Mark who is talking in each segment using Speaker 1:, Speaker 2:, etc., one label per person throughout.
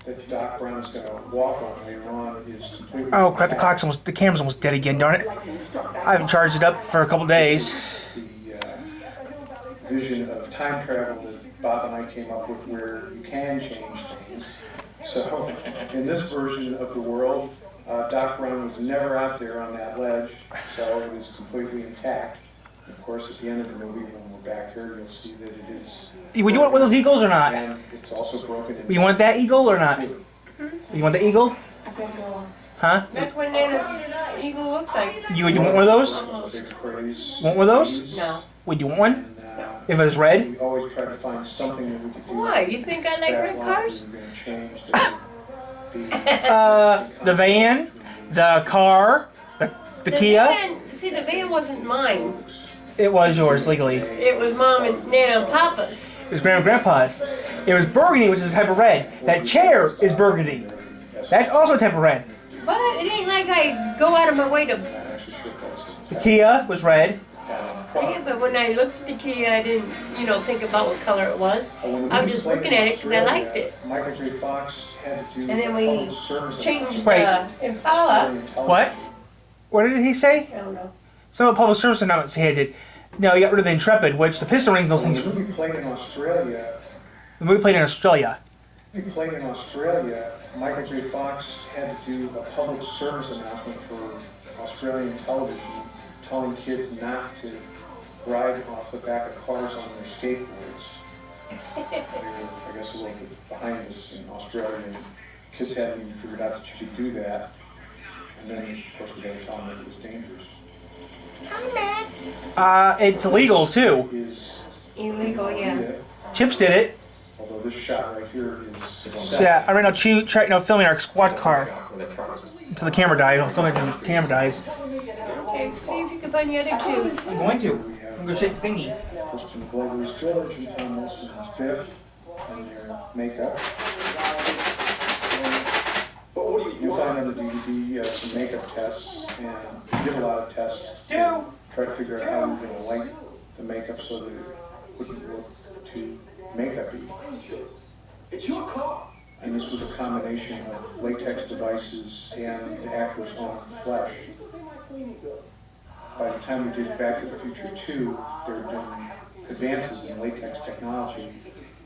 Speaker 1: that Doc Brown's going to walk on later on is completely.
Speaker 2: Oh crap! The camera's almost dead again. Darn it! I haven't charged it up for a couple days.
Speaker 1: The vision of time travel that Bob and I came up with, where you can change things. So, in this version of the world, Doc Brown was never out there on that ledge, so it is completely intact. Of course, at the end of the movie, when we're back here, you'll see that it is.
Speaker 2: Would you want one of those eagles or not?
Speaker 1: And it's also broken in.
Speaker 2: You want that eagle or not? You want the eagle? Huh?
Speaker 3: That's what Nana's eagle looked like.
Speaker 2: You would you want one of those?
Speaker 1: Big phrase.
Speaker 2: Want one of those?
Speaker 3: No.
Speaker 2: Would you want one?
Speaker 1: And,
Speaker 2: If it was red?
Speaker 1: we always try to find something that we could do.
Speaker 3: Why? You think I like red cars?
Speaker 1: We're going to change the
Speaker 2: The van, the car, the Kia.
Speaker 3: See, the van wasn't mine.
Speaker 2: It was yours legally.
Speaker 3: It was Mom and Nana and Papa's.
Speaker 2: It was Grandma and Grandpa's. It was burgundy, which is a type of red. That chair is burgundy. That's also a type of red.
Speaker 3: But it ain't like I go out of my way to.
Speaker 2: The Kia was red.
Speaker 3: Yeah, but when I looked at the Kia, I didn't, think about what color it was. I was just looking at it because I liked it.
Speaker 1: Michael J. Fox had to do
Speaker 3: And then we
Speaker 1: public service
Speaker 3: changed
Speaker 2: Wait.
Speaker 3: the Impala.
Speaker 2: What? What did he say?
Speaker 3: I don't know.
Speaker 2: Some of the public service announcements he did. No, he got rid of the Intrepid, which the piston rings, those
Speaker 1: When
Speaker 2: things.
Speaker 1: the movie played in Australia,
Speaker 2: The movie played in Australia.
Speaker 1: Michael J. Fox had to do a public service announcement for Australian television, telling kids not to ride off the back of cars on their skateboards. They were, I guess, a little bit behind us in Australia, and kids hadn't even figured out that you could do that. And then, of course, we had to tell them that it was dangerous.
Speaker 2: It's illegal too.
Speaker 1: Is
Speaker 3: Illegal, yeah.
Speaker 2: Chips did it.
Speaker 1: although this shot right here is.
Speaker 2: So yeah, I'm right now filming our squad car until the camera dies. I'll film it until the camera dies.
Speaker 3: Okay, see if you can find the other two.
Speaker 2: I'm going to. I'm going to shake the thingy.
Speaker 1: Kristen Glover's George and Tom Wilson as Biff and their makeup. You'll find on the DVD some makeup tests, and we did a lot of tests to try to figure out how we were going to light the makeup so that it wouldn't look too makeup-y.
Speaker 4: It's your car.
Speaker 1: And this was a combination of latex devices and the actor's own flesh. By the time we did Back to the Future 2, there had been advances in latex technology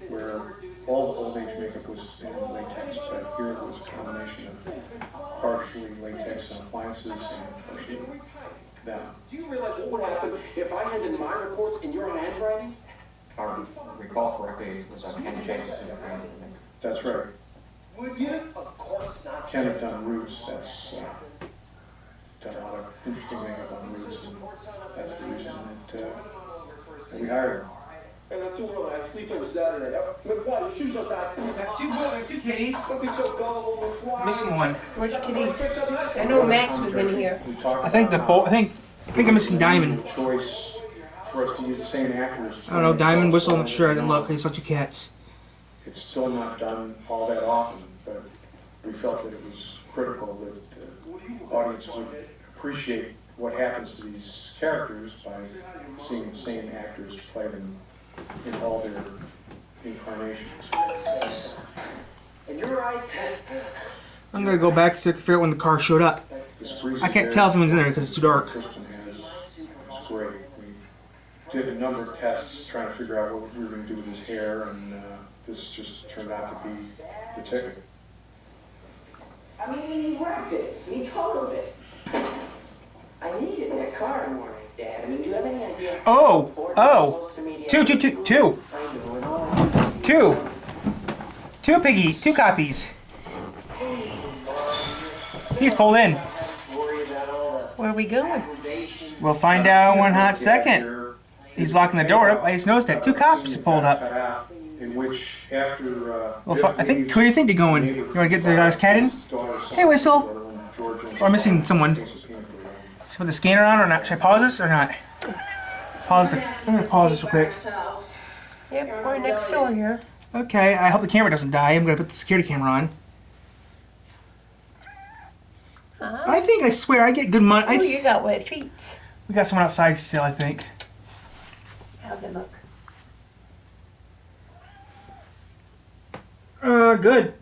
Speaker 1: where all the old age makeup was in latex, but here it was a combination of partially latex and appliances and partially them.
Speaker 4: Do you realize what would happen if I handed my reports in your handwriting?
Speaker 5: If I recall correctly, it was Ken Chase.
Speaker 1: That's right.
Speaker 4: Would you? Of course not.
Speaker 1: Ken had done Roots, that's done a lot of interesting makeup on Roots, and that's the reason that we hired him.
Speaker 4: And that's too early. I sleep on Saturday. McFly, your shoes are back.
Speaker 2: Got two kitties.
Speaker 4: Don't be so gullible, McFly.
Speaker 2: Missing one.
Speaker 3: Where's kitties? I know Max was in here.
Speaker 1: We talked
Speaker 2: I think
Speaker 1: about
Speaker 2: I think I'm missing Diamond.
Speaker 1: choice for us to use the same actors.
Speaker 2: I don't know, Diamond, Whistle, I'm not sure. I didn't look. I saw two cats.
Speaker 1: It's still not done all that often, but we felt that it was critical that the audience would appreciate what happens to these characters by seeing the same actors play them in all their incarnations.
Speaker 4: And you're right.
Speaker 2: I'm gonna go back so I can figure out when the car showed up.
Speaker 1: This breeze
Speaker 2: I can't
Speaker 1: is
Speaker 2: tell if
Speaker 1: there.
Speaker 2: anyone's in there because it's too dark.
Speaker 1: Kristen has is great. We did a number of tests trying to figure out what we were going to do with his hair, and this just turned out to be the ticket.
Speaker 4: I mean, he worked it. He totaled it. I needed that car more, Dad. I mean, do you have any idea?
Speaker 2: Two piggy, two copies. He's pulled in.
Speaker 3: Where are we going?
Speaker 2: We'll find out in one hot second. He's locking the door up. I just noticed that two cops pulled up.
Speaker 1: In which, after
Speaker 2: Well, I think. Who do you think they're going? You want to get the guy's cat in? Hey, Whistle. Or I'm missing someone. Should I put the scanner on or not? Should I pause this or not? Pause the. I'm gonna pause this real quick.
Speaker 3: Yep, we're next door here.
Speaker 2: Okay. I hope the camera doesn't die. I'm gonna put the security camera on. I think I swear I get good money.
Speaker 3: Oh, you got wet feet.
Speaker 2: We got someone outside still. I think.
Speaker 3: How's it look?
Speaker 2: Good.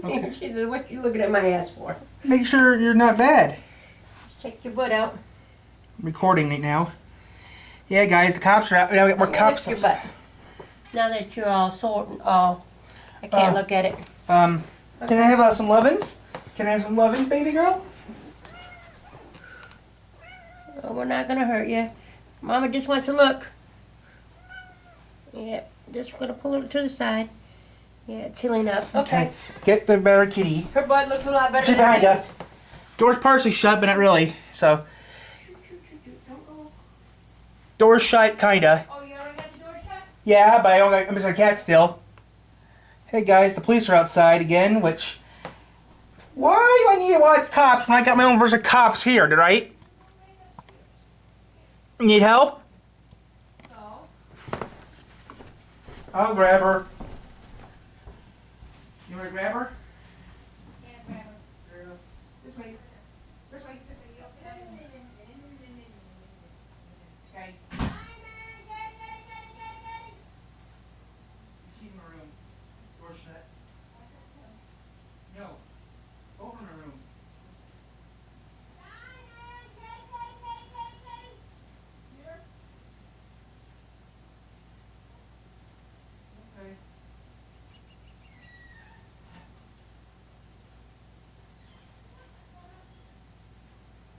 Speaker 2: Okay.
Speaker 3: She said, what you looking at my ass for?
Speaker 2: Make sure you're not bad.
Speaker 3: Check your butt out.
Speaker 2: I'm recording right now. Yeah, guys, the cops are out. Now we got more cops.
Speaker 3: Lift your butt. Now that you're all sore and all, I can't look at it.
Speaker 2: Can I have some lovin's? Can I have some lovin's, baby girl?
Speaker 3: Oh, we're not gonna hurt you. Mama just wants to look. Yeah, just gonna pull her to the side. Yeah, it's healing up. Okay.
Speaker 2: Get the better kitty.
Speaker 3: Her butt looks a lot better
Speaker 2: She's
Speaker 3: than
Speaker 2: behind
Speaker 3: mine.
Speaker 2: you. Door's partially shut, but not really. So, door's shut, kinda.
Speaker 3: Oh, you already got the door shut?
Speaker 2: Yeah, but I'm missing a cat still. Hey guys, the police are outside again, which... Why do I need to watch cops when I got my own version of cops here, right? Need help?
Speaker 3: No.
Speaker 2: I'll grab her. You want to grab her?
Speaker 3: Can't grab her.
Speaker 2: This way. This way. Okay. She's in her room. Door shut. No. Open her room. Okay.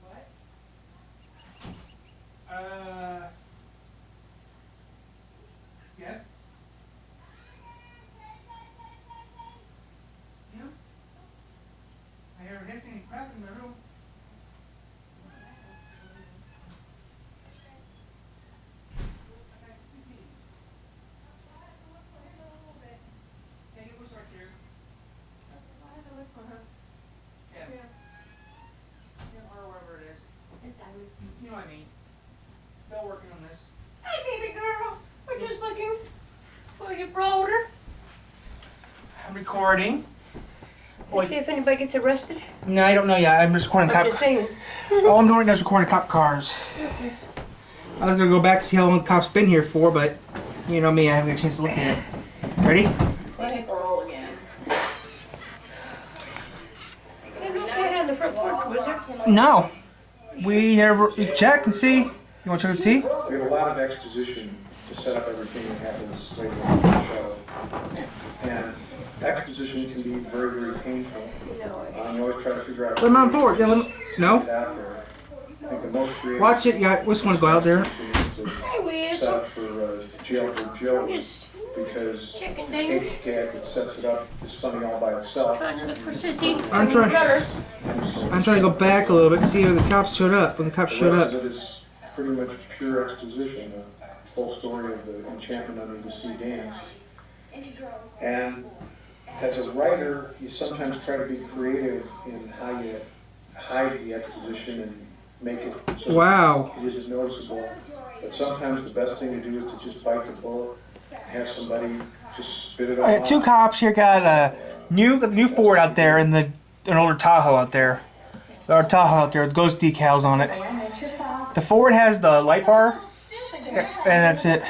Speaker 2: What? Yes? Yeah? I hear her hissing and crap in my room. Take it with her here. Yeah. Or wherever it is. You know what I mean. Still working on this.
Speaker 3: Hey, baby girl. We're just looking for your brother.
Speaker 2: I'm recording.
Speaker 3: See if anybody gets arrested.
Speaker 2: No, I don't know yet. I'm just recording
Speaker 3: I'm
Speaker 2: cop.
Speaker 3: just saying.
Speaker 2: All I'm doing right now is recording cop cars. I was gonna go back to see how long the cop's been here for, but you know me, I haven't got a chance to look at it. Ready?
Speaker 4: Earl again.
Speaker 3: There's no cat on the front porch, was there?
Speaker 2: No. We never check and see. You want to check and see?
Speaker 1: We have a lot of exposition to set up everything that happens later on in the show. And exposition can be very, very painful. You always try to figure out...
Speaker 2: Let him on board. Yeah, no?
Speaker 1: Get out there. I think the most creative...
Speaker 2: Watch it. Yeah, just want to go out there.
Speaker 3: Hey, Wiz.
Speaker 1: Set up for jail for Joe,
Speaker 3: Just
Speaker 1: because
Speaker 3: checking
Speaker 1: Kate's
Speaker 3: things.
Speaker 1: cat that sets it up is funny all by itself.
Speaker 3: Trying to look for Sissy.
Speaker 2: I'm trying-
Speaker 3: Brother.
Speaker 2: I'm trying to go back a little bit to see when the cops showed up. When the cops showed
Speaker 1: The
Speaker 2: up.
Speaker 1: rest of it is pretty much pure exposition, the whole story of the enchantment under the sea dance. And as a writer, you sometimes try to be creative in how you hide the exposition and make it so
Speaker 2: Wow.
Speaker 1: it isn't noticeable. But sometimes the best thing to do is to just bite the bullet, have somebody just spit it all out.
Speaker 2: Two cops here got the new Ford out there and an older Tahoe out there. Our Tahoe out there with ghost decals on it. The Ford has the light bar, and that's it.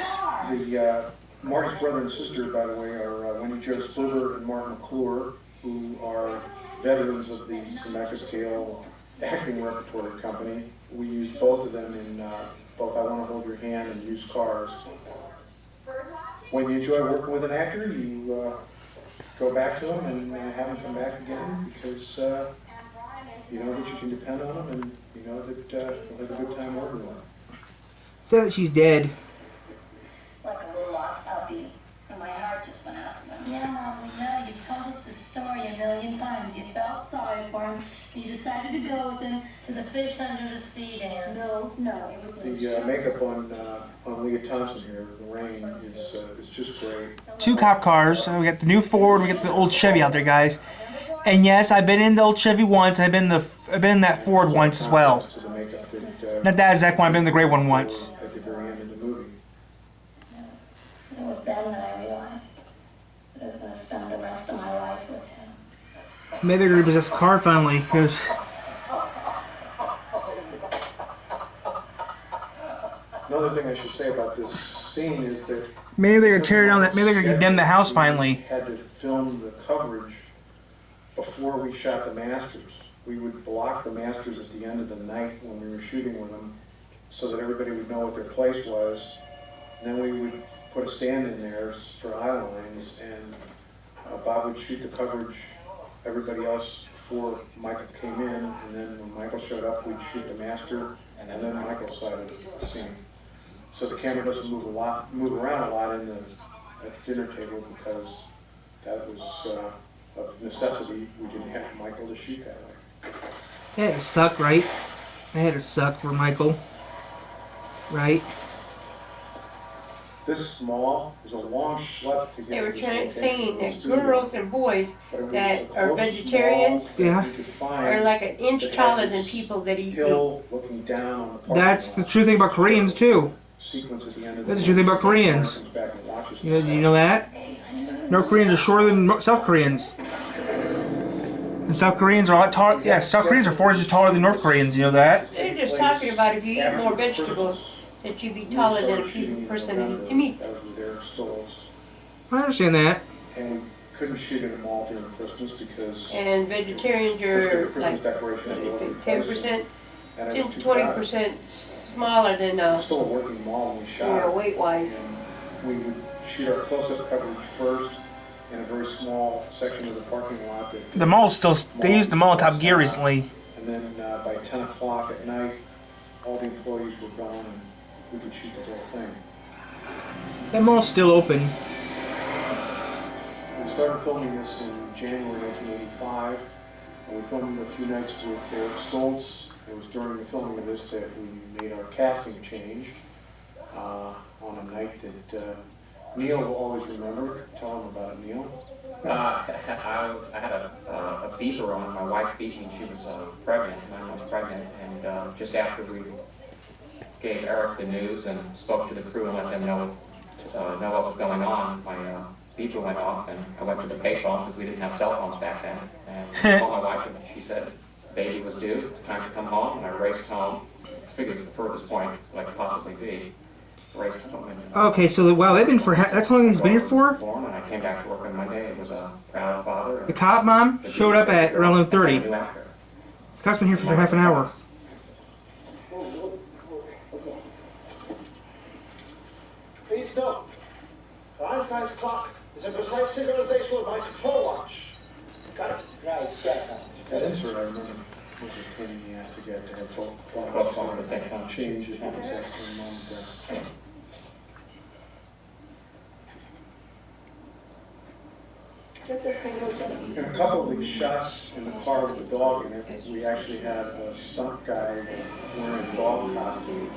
Speaker 1: Marty's brother and sister, by the way, are Wendy Jo Splitter and Mark McClure, who are veterans of the Zemeckis Scale acting repertory company. We use both of them in both I Want to Hold Your Hand and Used Cars. When you enjoy working with an actor, you go back to them and have them come back again because you know that you can depend on them and you know that you'll have a good time working with them.
Speaker 2: Say that she's dead.
Speaker 6: Like a little lost puppy. And my heart just went out to them. Yeah, Mom, we know. You've told us the story a million times. You felt sorry for him. You decided to go with him to the fish under the sea dance. No, it was
Speaker 1: The makeup on Leah Thompson here, Lorraine, is just great.
Speaker 2: Two cop cars. We got the new Ford. We got the old Chevy out there, guys. And yes, I've been in the old Chevy once. I've been in that Ford once as well.
Speaker 1: To the makeup that,
Speaker 2: Not that exact one. I've been in the gray one once.
Speaker 1: at the very end of the movie.
Speaker 6: It was then that I realized that I was going to spend the rest of my life with him.
Speaker 2: Maybe they're gonna repossess a car finally, because
Speaker 1: Another thing I should say about this scene is that
Speaker 2: maybe they're gonna tear down that. Maybe they're gonna condemn the house finally.
Speaker 1: had to film the coverage before we shot the Masters, we would block the Masters at the end of the night when we were shooting with them so that everybody would know what their place was. And then we would put a stand in there for eye lines, and Bob would shoot the coverage, everybody else before Michael came in, and then when Michael showed up, we'd shoot the Master, and then Michael's side of the scene. So the camera doesn't move around a lot at the dinner table, because that was of necessity. We didn't have Michael to shoot that way.
Speaker 2: It had to suck, right? It had to suck for Michael, right?
Speaker 1: This small is a long schlep to get.
Speaker 3: They were
Speaker 1: to this
Speaker 3: saying
Speaker 1: location.
Speaker 3: that girls and boys
Speaker 1: But it was
Speaker 3: that
Speaker 1: the
Speaker 3: are
Speaker 1: closest
Speaker 3: vegetarians
Speaker 1: mall that
Speaker 2: Yeah.
Speaker 1: you could find
Speaker 3: are like an inch
Speaker 1: that
Speaker 3: taller
Speaker 1: had
Speaker 3: than
Speaker 1: this
Speaker 3: people that eat meat.
Speaker 1: hill looking down on the parking
Speaker 2: That's the
Speaker 1: lot.
Speaker 2: true thing about Koreans too.
Speaker 1: Sequence at the end of
Speaker 2: That's the true thing about Koreans.
Speaker 1: Comes back and watches
Speaker 2: You know,
Speaker 1: this.
Speaker 2: do you know that? North Koreans are shorter than South Koreans. And South Koreans are a lot taller. Yeah, South Koreans are 4 inches taller than North Koreans. You know that?
Speaker 3: They're just talking about if you eat more vegetables, that you'd be taller than a person that eats meat.
Speaker 1: That was with Eric Stoltz.
Speaker 2: I understand that.
Speaker 1: And we couldn't shoot in the mall during Christmas because
Speaker 3: And vegetarians are like, what do they say, 10%, 10 to 20% smaller than,
Speaker 1: Still a working mall when we
Speaker 3: you
Speaker 1: shot.
Speaker 3: know, weight-wise.
Speaker 1: And we would shoot our close-up coverage first in a very small section of the parking lot.
Speaker 2: The mall's still. They used the mall Top Gear recently.
Speaker 1: And then by 10 o'clock at night, all the employees were gone and we could shoot the whole thing.
Speaker 2: That mall's still open.
Speaker 1: We started filming this in January 1985, and we filmed a few nights with Eric Stoltz. It was during the filming of this that we made our casting change on a night that Neil will always remember. Tell him about it, Neil.
Speaker 5: I had a beeper on. My wife beat me. She was pregnant, 9 months pregnant, and just after we gave Eric the news and spoke to the crew and let them know what was going on, my beeper went off, and I went to the payphone because we didn't have cell phones back then, and called my wife, and she said baby was due. It's time to come home, and I raced home. Figured the furthest point I could possibly be. Raced home. And,
Speaker 2: Okay, so wow, they've been for. That's how long he's been here for.
Speaker 5: born, and I came back to work on Monday. It was a proud father.
Speaker 2: The cop mom showed up at around 11:30.
Speaker 5: New actor.
Speaker 2: The cop's been here for half an hour.
Speaker 7: Please stop. Einstein's clock is a precise synchronization with my control watch. Got it?
Speaker 4: Right, check.
Speaker 1: That insert, I remember, was a pain in the ass to get to have both
Speaker 5: Both phones at the same time.
Speaker 1: change at the exact same moment. In a couple of these shots in the car with the dog in it, we actually had a stunt guy wearing a dog costume.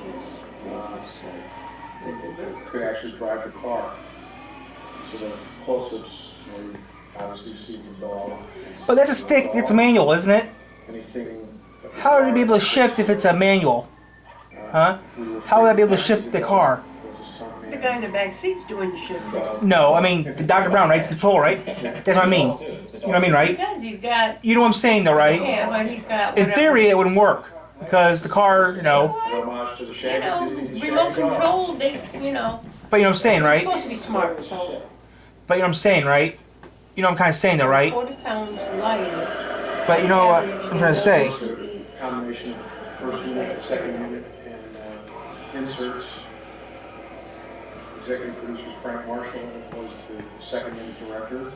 Speaker 1: That could actually drive the car. So the close-ups where you obviously see the dog.
Speaker 2: But that's a stick. It's a manual, isn't it?
Speaker 1: Anything.
Speaker 2: How would you be able to shift if it's a manual? Huh? How would I be able to shift the car?
Speaker 3: The guy in the back seat's doing the shifting.
Speaker 2: No, I mean Dr. Brown, right? It's control, right? That's what I mean. You know what I mean, right?
Speaker 3: Because he's got,
Speaker 2: You know what I'm saying, though, right?
Speaker 3: yeah, but he's got
Speaker 2: In
Speaker 3: whatever.
Speaker 2: theory, it wouldn't work because the car, you know.
Speaker 1: Homage to the
Speaker 3: You
Speaker 1: Shaggy
Speaker 3: know,
Speaker 1: Disney
Speaker 3: remote
Speaker 1: Shaggy dog.
Speaker 3: control, they, you know,
Speaker 2: But you know what I'm saying,
Speaker 3: it's
Speaker 2: right?
Speaker 3: supposed to be smart, so
Speaker 2: But you know what I'm saying, right? You know what I'm kind of saying, though, right?
Speaker 3: 40 pounds lighter.
Speaker 2: But you know what I'm trying to say.
Speaker 1: Combination of first unit, second unit, and inserts. Executive producer Frank Marshall was the second unit director.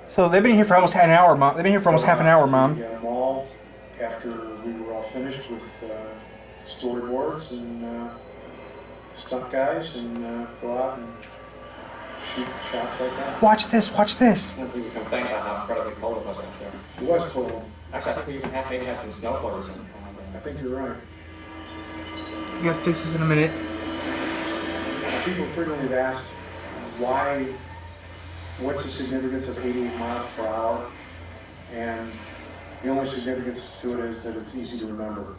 Speaker 2: So they've been here for almost an hour, Mom. They've been here for almost half an hour, Mom.
Speaker 1: We all, after we were all finished with storyboards and stunt guys, and go out and shoot shots like that.
Speaker 2: Watch this, watch this.
Speaker 5: We were complaining about how incredibly cold it was out there.
Speaker 1: It was cold.
Speaker 5: Actually, I think we even maybe had some snow blowers in.
Speaker 1: I think you're right.
Speaker 2: We gotta fix this in a minute.
Speaker 1: People frequently have asked what's the significance of 88 miles per hour? And the only significance to it is that it's easy to remember.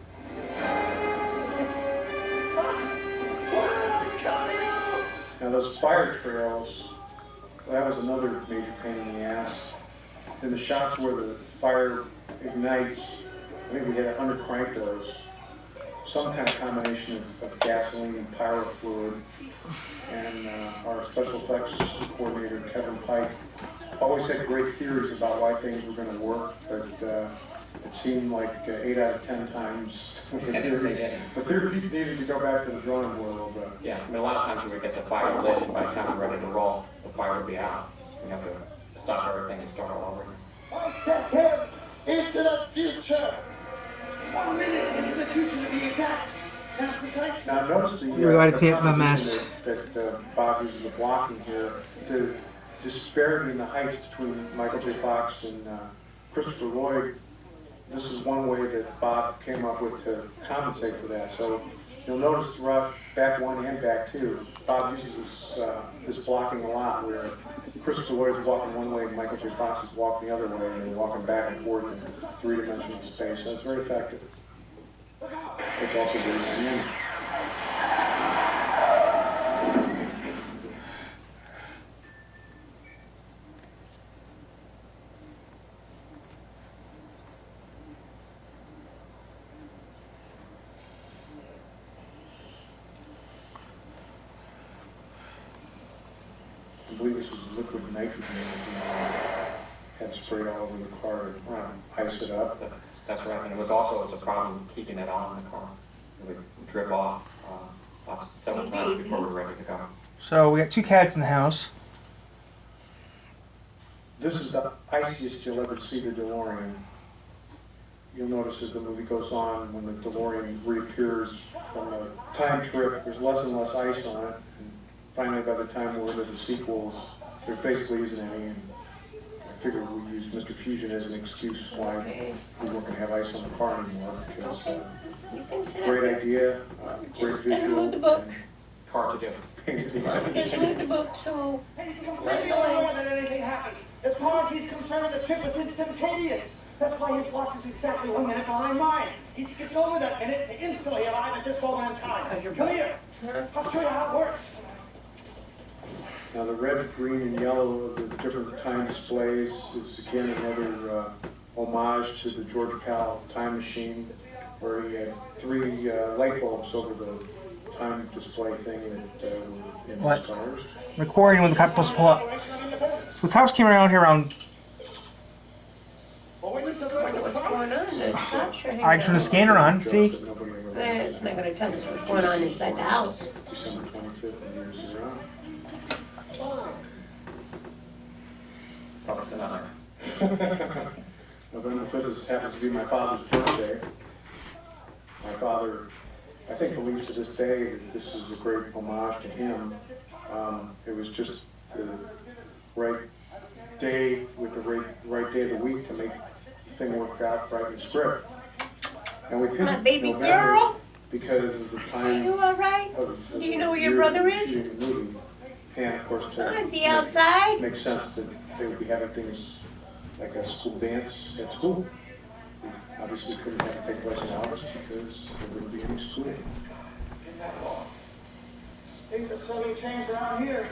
Speaker 1: Now those fire trails, that was another major pain in the ass. In the shots where the fire ignites, I think we had 100 crank those. Some kind of combination of gasoline and pyro fluid. And our special effects coordinator, Kevin Pike, always had great theories about why things were going to work, but it seemed like 8 out of 10 times the theories needed to go back to the drawing board a little bit.
Speaker 5: Yeah, I mean, a lot of times we would get the fire lit, and by the time we're ready to roll, the fire would be out. We have to stop everything and start all over.
Speaker 7: I'll step him into the future. 1 minute into the future to be exact. That's precise.
Speaker 1: Now notice the
Speaker 2: You're going to clean up my mess.
Speaker 1: that Bob uses the blocking here. The disparity in the heights between Michael J. Fox and Christopher Lloyd. This is one way that Bob came up with to compensate for that. So you'll notice throughout back 1 and back 2, Bob uses this blocking a lot, where Christopher Lloyd is walking one way and Michael J. Fox is walking the other way, and they're walking back and forth in 3-dimensional space. So it's very effective. It's also very dynamic. I believe this was liquid nitrogen that had sprayed all over the car to ice it up.
Speaker 5: That's right, and it was a problem keeping it on in the car. It would drip off several times before we were ready to go.
Speaker 2: So we got 2 cats in the house.
Speaker 1: This is the iciest you'll ever see the DeLorean. You'll notice as the movie goes on, when the DeLorean reappears from a time trip, there's less and less ice on it. And finally, by the time we're into the sequels, there basically isn't any. And I figured we'd use Mr. Fusion as an excuse why we weren't going to have ice on the car anymore, because
Speaker 3: You can sit up.
Speaker 1: great idea, great
Speaker 3: Just gotta
Speaker 1: visual.
Speaker 3: move the book.
Speaker 5: Hard to do.
Speaker 3: Just move the book so
Speaker 7: He's completely aware that anything happened. As far as he's concerned, the trip was instantaneous. That's why his watch is exactly 1 minute behind mine. He skipped over that minute to instantly arrive at this moment in time. Come here. I'll show you how it works.
Speaker 1: Now the red, green, and yellow of the different time displays is again another homage to the George Pal time machine, where he had 3 light bulbs over the time display thing that were in
Speaker 2: What?
Speaker 1: his cars.
Speaker 2: Recording when the cops supposed to pull up. So the cops came around here around.
Speaker 3: what's going on. The cops are
Speaker 2: I turned the scanner on. See?
Speaker 1: That nobody ever
Speaker 3: It's not gonna tell us what's going on inside the house.
Speaker 1: December 25th and years around.
Speaker 5: Probably still not there.
Speaker 1: November 5th happens to be my father's birthday. My father, I think, believes to this day that this is a great homage to him. It was just the right day with the right day of the week to make the thing work out right in the script. And we picked
Speaker 3: My baby
Speaker 1: November
Speaker 3: girl.
Speaker 1: because of the
Speaker 3: Are
Speaker 1: time
Speaker 3: you all right?
Speaker 1: of
Speaker 3: Do you know where your
Speaker 1: year
Speaker 3: brother
Speaker 1: of
Speaker 3: is?
Speaker 1: shooting the movie. And of course,
Speaker 3: Oh, is he outside?
Speaker 1: makes sense that they would be having things like a school dance at school. We obviously couldn't have it take place in August because there wouldn't be any school.
Speaker 7: Things have suddenly changed around here.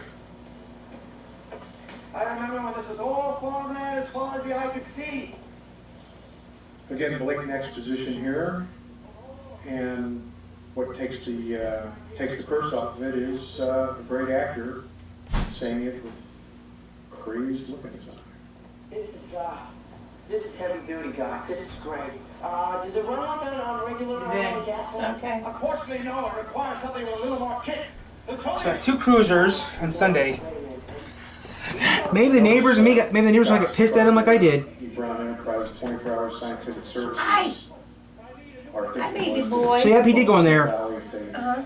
Speaker 7: I remember when this was all farmland as far as the eye could see.
Speaker 1: Again, blatant exposition here, and what takes the curse off of it is a great actor saying it with crazed look in his eye.
Speaker 4: This is heavy duty, guy. This is great. Does it run like that on regular gas?
Speaker 3: Okay.
Speaker 7: Unfortunately, no. It requires something with a little more kick.
Speaker 2: So I have 2 cruisers on Sunday. Maybe the neighbors might get pissed at him like I did.
Speaker 1: E. Brown Enterprise 24-hour scientific services.
Speaker 3: Hi. Hi, baby boy.
Speaker 2: So yep, he did go in there.
Speaker 3: Uh-huh.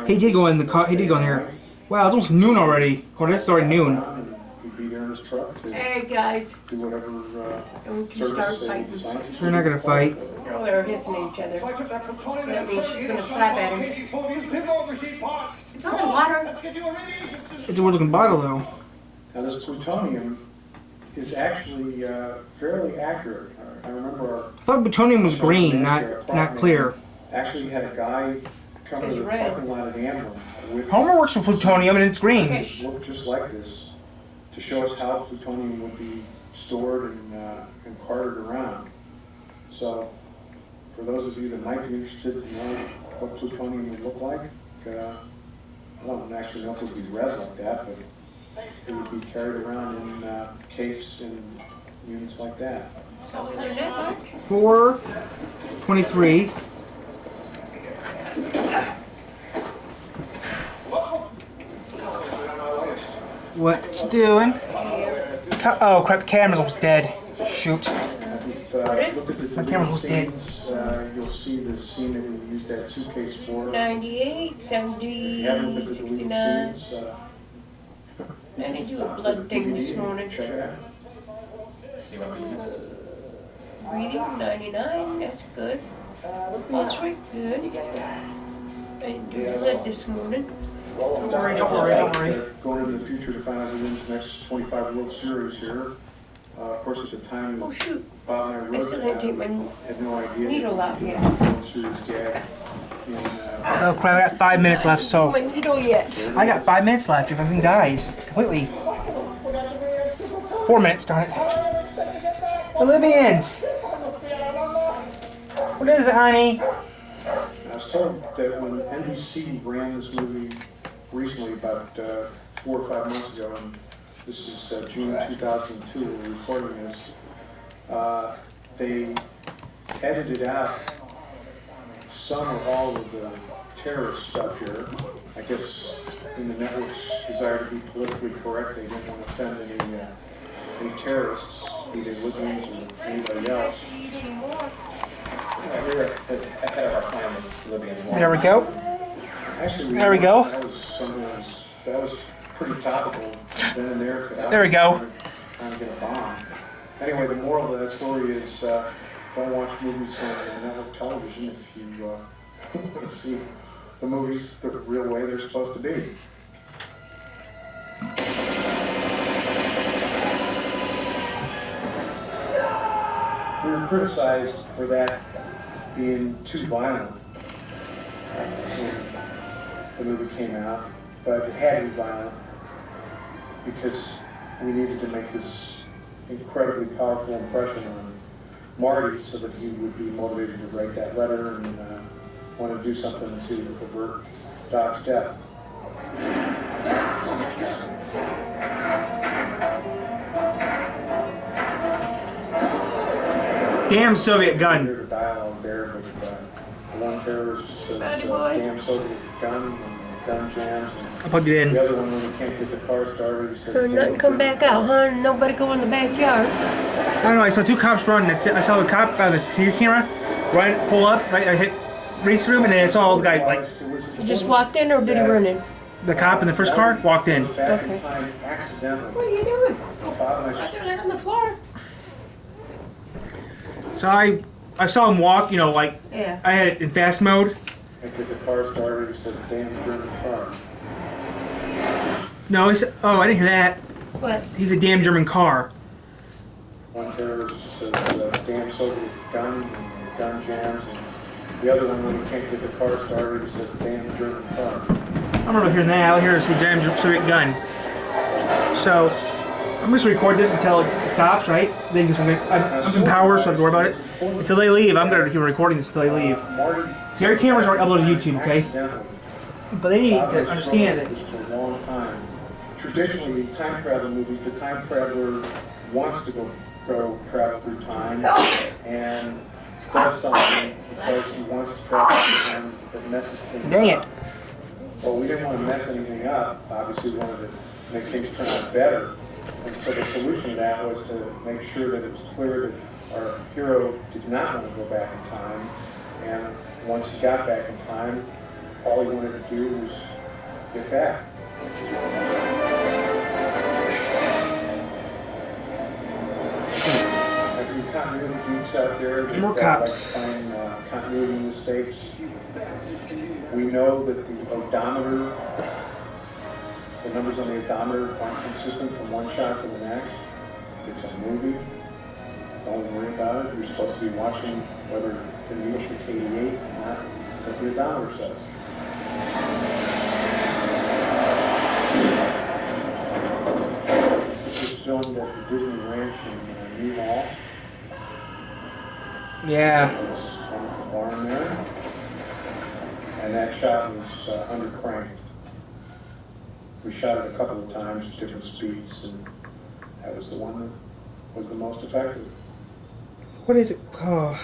Speaker 2: He did go in the car. He did go in there. Wow, it's almost noon already. Or it's already noon.
Speaker 1: He'd be there in his truck to
Speaker 3: Hey, guys.
Speaker 1: do whatever
Speaker 3: Don't you start
Speaker 1: service they
Speaker 3: fighting.
Speaker 1: decide.
Speaker 2: They're not gonna fight.
Speaker 3: They're over there hissing at each other.
Speaker 7: So I took that plutonium
Speaker 3: That
Speaker 7: and
Speaker 3: means
Speaker 7: turned
Speaker 3: she's
Speaker 7: it
Speaker 3: gonna
Speaker 7: into
Speaker 3: slap at
Speaker 7: some
Speaker 3: him.
Speaker 7: Casey's supposed to use big oversheet parts.
Speaker 3: It's only water.
Speaker 7: Let's get you a radiation system.
Speaker 2: It's a weird looking bottle though.
Speaker 1: Now this plutonium is actually fairly accurate. I remember
Speaker 2: I thought plutonium was green, not clear.
Speaker 1: actually had a guy come to
Speaker 3: It's
Speaker 1: the
Speaker 3: red.
Speaker 1: parking lot at Amblin with
Speaker 2: Homer works with plutonium and it's green.
Speaker 3: Okay.
Speaker 1: looked just like this to show us how plutonium would be stored and carted around. So for those of you that might be interested in knowing what plutonium would look like, I don't actually know if it would be red like that, but it would be carried around in case in units like that.
Speaker 3: So was there that much?
Speaker 2: 423. What you doing? Oh crap, camera's almost dead. Shoot.
Speaker 1: If you look at the
Speaker 2: My camera's almost dead.
Speaker 1: scenes, you'll see the scene that we used that suitcase for.
Speaker 3: 98,
Speaker 1: If
Speaker 3: 70,
Speaker 1: you haven't looked at the deleted
Speaker 3: 69.
Speaker 1: scenes,
Speaker 3: I did do a blood thing this morning.
Speaker 1: check it out.
Speaker 5: See what we do.
Speaker 3: Reading 99, that's good. Pulse rate good. I didn't do the blood this morning.
Speaker 2: Don't worry, don't worry, don't worry.
Speaker 1: Going into the future to find out who wins the next 25 World Series here. Of course, at the time
Speaker 3: Oh
Speaker 1: that
Speaker 3: shoot,
Speaker 1: Bob and I
Speaker 3: I
Speaker 1: wrote
Speaker 3: still
Speaker 1: it,
Speaker 3: didn't take my
Speaker 1: had no idea.
Speaker 3: needle out yet.
Speaker 1: World Series gag in,
Speaker 2: Oh crap, I got 5 minutes left, so
Speaker 3: My needle yet.
Speaker 2: I got 5 minutes left if everything dies completely. 4 minutes, darn it. Bolivians! What is it, honey?
Speaker 1: I was told that when NBC ran this movie recently, about 4 or 5 months ago, and this is June 2002, we're recording this, they edited out some or all of the terrorist stuff here. I guess in the network's desire to be politically correct, they didn't want to offend any terrorists, be they Libyans or anybody else.
Speaker 5: Yeah, we were ahead of our plan with Libyans.
Speaker 2: There we go.
Speaker 1: Actually,
Speaker 2: There we go.
Speaker 1: That was pretty topical then and there.
Speaker 2: There we go.
Speaker 1: Trying to get a bomb. Anyway, the moral of that story is don't watch movies on network television if you want to see the movies the real way they're supposed to be. We were criticized for that being too violent when the movie came out, but it had to be violent because we needed to make this incredibly powerful impression on Marty so that he would be motivated to write that letter and want to do something to avert Doc's death.
Speaker 2: Damn Soviet gun.
Speaker 1: There's a dialogue there, but one terrorist says,
Speaker 3: Buddy boy.
Speaker 1: damn Soviet gun, and gun jams,
Speaker 2: I plugged it
Speaker 1: and
Speaker 2: in.
Speaker 1: the other one, when he can't get the car started, he says,
Speaker 3: Heard nothing come back out, huh? Nobody go in the backyard.
Speaker 2: I don't know, I saw 2 cops run. That's it. I saw the cop out of the security camera run, pull up, right? I hit race room, and then I saw all the guys, like,
Speaker 3: He just walked in or did he run in?
Speaker 2: the cop in the first car walked in.
Speaker 1: Back
Speaker 3: Okay.
Speaker 1: in time, accidentally.
Speaker 3: What are you doing?
Speaker 1: Bob and I
Speaker 3: I threw it on the floor.
Speaker 2: So I saw him walk, you know, like,
Speaker 3: Yeah.
Speaker 2: I had it in fast mode.
Speaker 1: can't get the car started, he said, damn German car.
Speaker 2: No, he said, oh, I didn't hear that.
Speaker 3: What?
Speaker 2: He's a damn German car.
Speaker 1: One terrorist says, damn Soviet gun, and gun jams, and the other one, when he can't get the car started, he says, damn German car.
Speaker 2: I don't remember hearing that. All I hear is the damn Soviet gun. So, I'm just gonna record this until it stops, right? Then I'm in power, so I don't worry about it. Until they leave, I'm gonna keep recording this until they leave.
Speaker 1: Marty.
Speaker 2: So your cameras are uploaded to YouTube, okay?
Speaker 1: Accidentally.
Speaker 2: But they need
Speaker 1: Bob
Speaker 2: to
Speaker 1: and I
Speaker 2: understand that.
Speaker 1: struggled with this for a long time. Traditionally, in time travel movies, the time traveler wants to go travel through time and does something because he wants to travel through time that messes things
Speaker 2: Dang it.
Speaker 1: up. Well, we didn't want to mess anything up. Obviously, we wanted to make things turn out better. And so the solution to that was to make sure that it was clear that our hero did not want to go back in time. And once he got back in time, all he wanted to do was get back. Every continuity geeks out there that
Speaker 2: More
Speaker 1: like
Speaker 2: cops.
Speaker 1: to find continuity mistakes, we know that the odometer, the numbers on the odometer aren't consistent from one shot to the next. It's a movie. Don't worry about it. You're supposed to be watching whether the needle hits 88 or not, what the odometer says. This was filmed at the Disney Ranch in New Hall.
Speaker 2: Yeah.
Speaker 1: There's a wonderful barn there. And that shot was under crank. we shot it a couple of times at different speeds, and that was the one that was the most effective.
Speaker 2: What is it? Oh,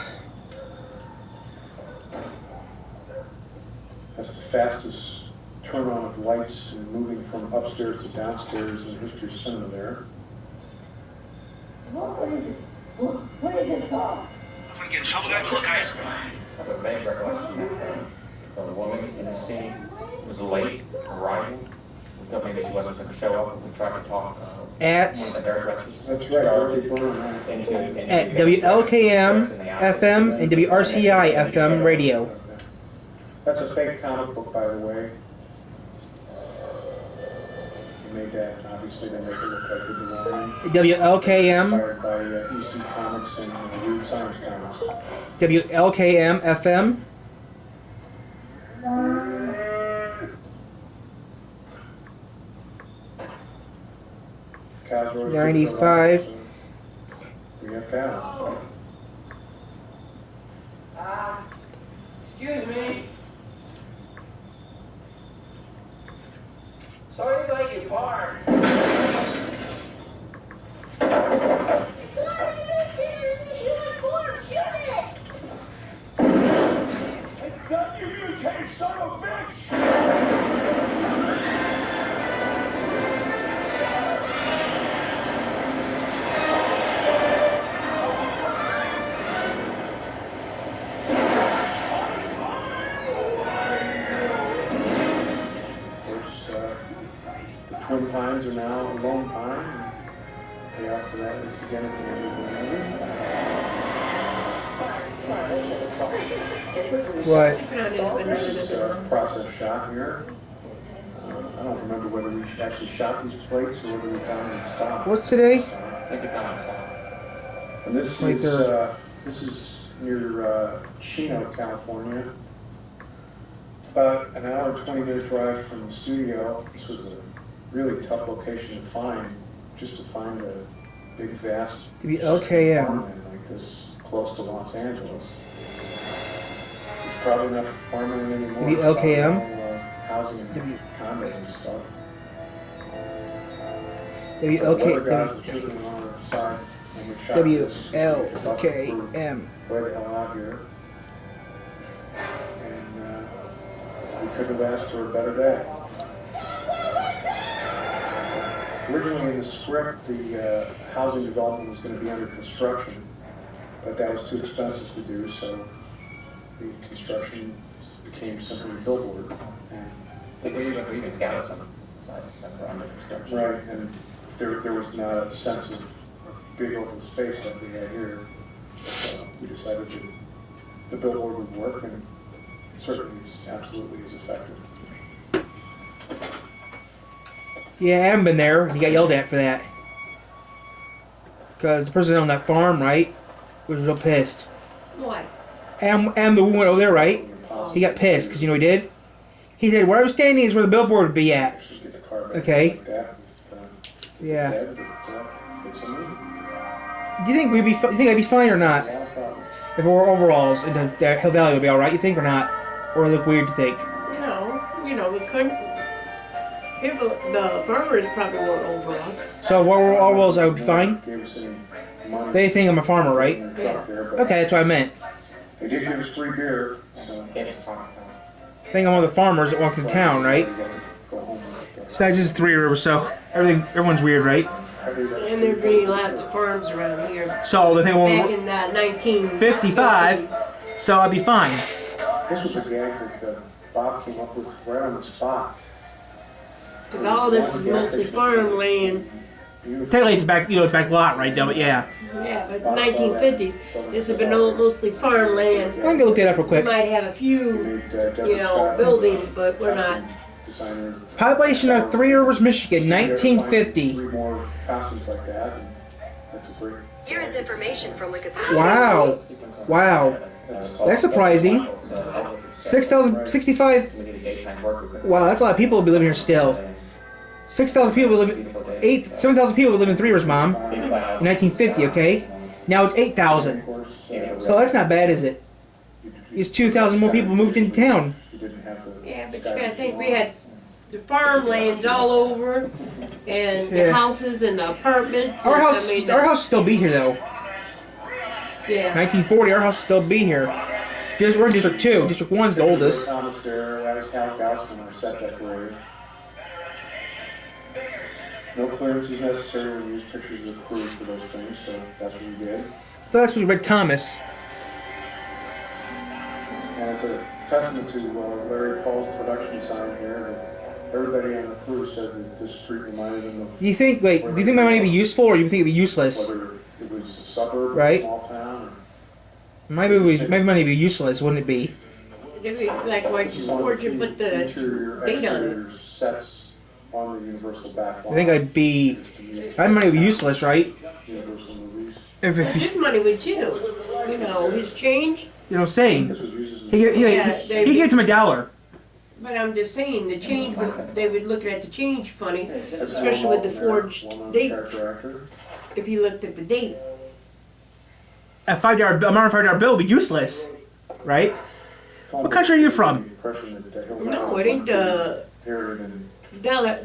Speaker 1: That's the fastest turn on of lights and moving from upstairs to downstairs in history of cinema there.
Speaker 6: What is it? What is it called?
Speaker 2: I'm gonna get in trouble, guys. Look, guys.
Speaker 5: I have a vague recollection of the woman in the scene was late arriving. We thought maybe she wasn't going to show up. We tried to talk.
Speaker 2: At
Speaker 5: One of the hairdressers.
Speaker 1: That's right, Dorothy Byrne.
Speaker 2: at WLKM FM and WRCI FM radio.
Speaker 1: That's a fake comic book, by the way. You made that, obviously, they make it look like the DeLorean.
Speaker 2: WLKM,
Speaker 1: Inspired by EC Comics and Weird Science Comics.
Speaker 2: WLKM FM,
Speaker 1: Cows roast
Speaker 2: 95.
Speaker 1: We have cows.
Speaker 4: Excuse me. Sorry to beg your pardon.
Speaker 7: That you mutated son of a bitch!
Speaker 1: The twin pines are now a lone pine. And payoff for that is again at the end of the movie.
Speaker 2: what?
Speaker 1: This is a process shot here. I don't remember whether we actually shot these plates or whether we found them in stock.
Speaker 2: What's today?
Speaker 5: I think you found it.
Speaker 1: And this
Speaker 2: Right
Speaker 1: is
Speaker 2: there.
Speaker 1: this is near Chino, California. About an hour and 20-minute drive from the studio. This was a really tough location to find, just to find a big, vast
Speaker 2: WLKM.
Speaker 1: farmland like this close to Los Angeles. It's probably not farmland anymore. It's probably
Speaker 2: WLKM.
Speaker 1: all, housing and condos and stuff.
Speaker 2: WLK,
Speaker 1: Guys were shooting on our side when we shot this.
Speaker 2: WLKM.
Speaker 1: Way the hell out here. And we couldn't have asked for a better day. Originally in the script, the housing development was going to be under construction, but that was too expensive to do, so the construction became simply a billboard.
Speaker 5: I think we even scouted some sites that were under construction.
Speaker 1: Right, and there was not a sense of big open space like we had here. So we decided that the billboard would work, and certainly it's absolutely as effective.
Speaker 2: Yeah, I haven't been there, and he got yelled at for that. Because the person on that farm, right, was real pissed.
Speaker 3: Why?
Speaker 2: And the woman over there, right, he got pissed, because you know what he did? He said, where I'm standing is where the billboard would be at.
Speaker 1: Just get the car back
Speaker 2: Okay.
Speaker 1: like that,
Speaker 2: Yeah.
Speaker 1: dead, but, it's a movie.
Speaker 2: Do you think we'd be? You think I'd be fine or not?
Speaker 1: Not a problem.
Speaker 2: If we wore overalls, and the Hill Valley would be all right. You think or not? Or look weird? You think?
Speaker 3: We couldn't. People, the farmers probably were over us.
Speaker 2: So if we wore overalls, I would be fine.
Speaker 1: Gave us any money
Speaker 2: They think I'm a farmer, right?
Speaker 1: in the truck there, but
Speaker 2: Okay, that's what I meant.
Speaker 1: They did give us free beer, so.
Speaker 5: They didn't talk about
Speaker 2: I think I'm one of the farmers that walk in town, right?
Speaker 1: Go home with the
Speaker 2: So that's just 3 Rivers, so everyone's weird, right?
Speaker 3: And there'd be lots of farms around here.
Speaker 2: So the thing
Speaker 3: Back
Speaker 2: will
Speaker 3: in 1955.
Speaker 2: 55, so I'd be fine.
Speaker 1: This was a gag that Bob came up with right on the spot.
Speaker 3: Because all this is mostly farmland.
Speaker 1: Beautiful.
Speaker 2: Technically, it's back, it's back lot, right? Though, but yeah.
Speaker 3: Yeah, but 1950s, this has been all mostly farmland.
Speaker 2: I can go look that up real
Speaker 3: We
Speaker 2: quick.
Speaker 3: might have a few,
Speaker 1: Deborah Scott,
Speaker 3: buildings, but we're not.
Speaker 1: designer.
Speaker 2: Population of 3 Rivers, Michigan,
Speaker 1: Three
Speaker 2: 1950.
Speaker 1: more costumes like that, and that's a great.
Speaker 8: Here is information from Wikipedia.
Speaker 2: Wow, wow, that's surprising. 6,065.
Speaker 5: we needed daytime work.
Speaker 2: Wow, that's a lot of people will be living here still. 6,000 people live in 7,000 people live in 3 Rivers, Mom. In 1950, okay. Now it's 8,000. So that's not bad, is it? It's 2,000 more people moved into town.
Speaker 1: You didn't have to.
Speaker 3: Yeah, but you gotta think we had the farmlands all over, and the
Speaker 2: Yeah.
Speaker 3: houses and the apartments.
Speaker 2: Our
Speaker 3: and,
Speaker 2: house,
Speaker 3: I mean,
Speaker 2: our house still be here though.
Speaker 3: Yeah.
Speaker 2: 1940, our house still be here. We're in District 2. District 1's the oldest.
Speaker 1: Thomas there, that was Hal Gaussman, our set decorator. No clearance is necessary. We use pictures of the crew for those things, so that's what we did.
Speaker 2: So that's with Rick Thomas.
Speaker 1: And it's a testament to Larry Paul's production design here. That everybody on the crew said that this street reminded them of
Speaker 2: Do you think my money would be useful, or do you think it'd be useless?
Speaker 1: whether it was a suburb,
Speaker 2: Right.
Speaker 1: a small town.
Speaker 2: My money would be useless, wouldn't it be?
Speaker 3: Like why would you put the
Speaker 1: interior,
Speaker 3: date on it?
Speaker 1: exterior sets on the Universal back line.
Speaker 2: I think I'd be. My money would be useless, right?
Speaker 1: Universal movies.
Speaker 2: If
Speaker 3: His money would too. You know, his change.
Speaker 2: you know what I'm saying.
Speaker 1: This was used as
Speaker 2: He
Speaker 3: Yeah,
Speaker 2: gave it to him $1.
Speaker 3: But I'm just saying, the change would, they would look at the change funny,
Speaker 1: That's
Speaker 3: especially with the
Speaker 1: one
Speaker 3: forged
Speaker 1: well-known
Speaker 3: dates.
Speaker 1: character actor.
Speaker 3: If you looked at the date.
Speaker 2: A $5 bill would be useless, right? What country are you from?
Speaker 3: No, it ain't the dollar.